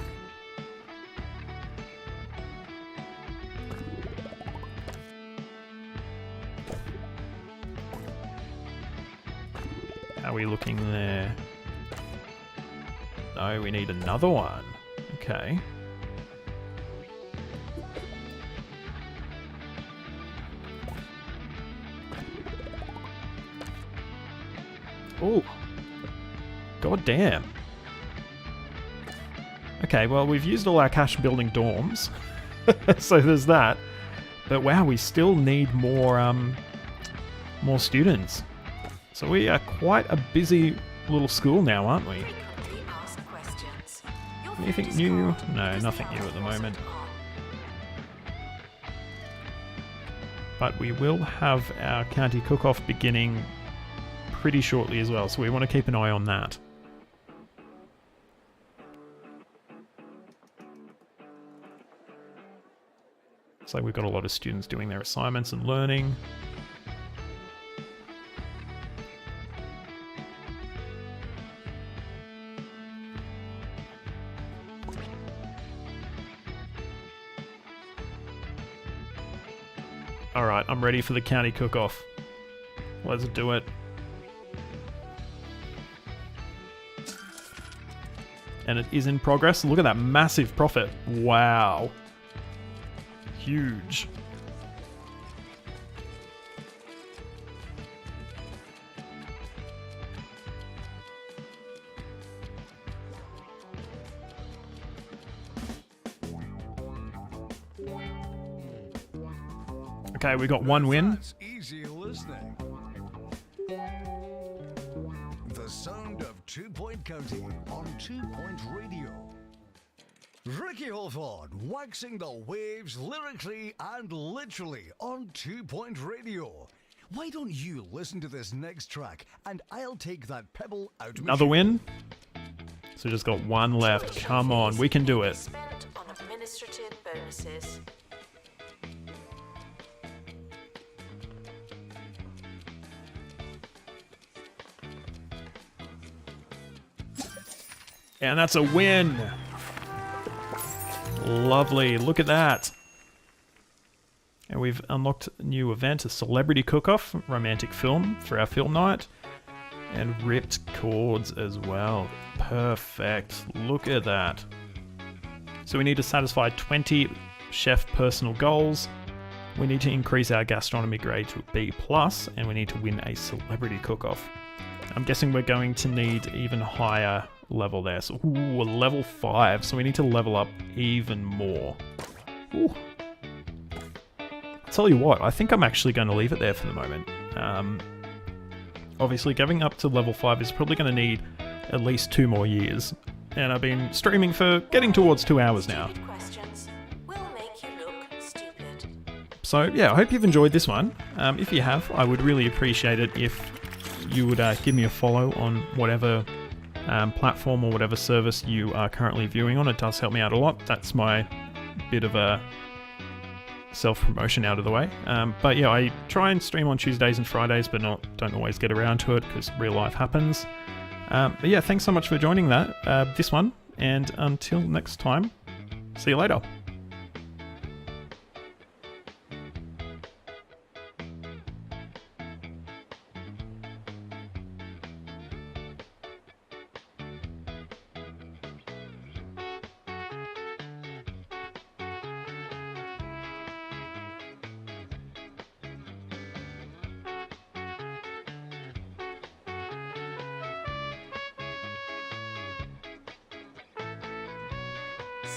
How are we looking there? No, we need another one. Okay. Oh. God damn. Okay, well, we've used all our cash building dorms. So there's that. But wow, we still need more students. So we are quite a busy little school now, aren't we? Frequently asked questions. Your Anything food is new? cold No, because nothing the new at the oven wasn't moment. on. But we will have our county cook-off beginning pretty shortly as well, so we want to keep an eye on that. So we've got a lot of students doing their assignments and learning. I'm ready for the county cook-off. Let's do it. And it is in progress. Look at that massive profit. Wow. Huge. Okay, we got one win. That's easy listening. The sound of 2 Point County on 2 Point Radio. Ricky Holford waxing the waves lyrically and literally on 2 Point Radio. Why don't you listen to this next track and I'll take that pebble out of Another win. So just got one left. Come on, we can do it. Spent on administrative bonuses. And that's a win. Lovely. Look at that. And we've unlocked a new event, a celebrity cook-off, romantic film for our film night. And ripped cords as well. Perfect. Look at that. So we need to satisfy 20 chef personal goals. We need to increase our gastronomy grade to B+, and we need to win a celebrity cook-off. I'm guessing we're going to need even higher level there. So, ooh, level 5. So we need to level up even more. Ooh. Tell you what, I think I'm actually going to leave it there for the moment. Obviously, going up to level 5 is probably going to need at least 2 more years. And I've been streaming for getting towards 2 hours now. Stupid questions will make you look stupid. So yeah, I hope you've enjoyed this one. If you have, I would really appreciate it if you would give me a follow on whatever platform or whatever service you are currently viewing on. It does help me out a lot. That's my bit of a self-promotion out of the way. But yeah, I try and stream on Tuesdays and Fridays, but don't always get around to it because real life happens. But yeah, thanks so much for joining this one, and until next time, see you later.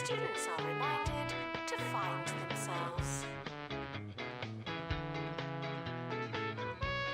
Students are reminded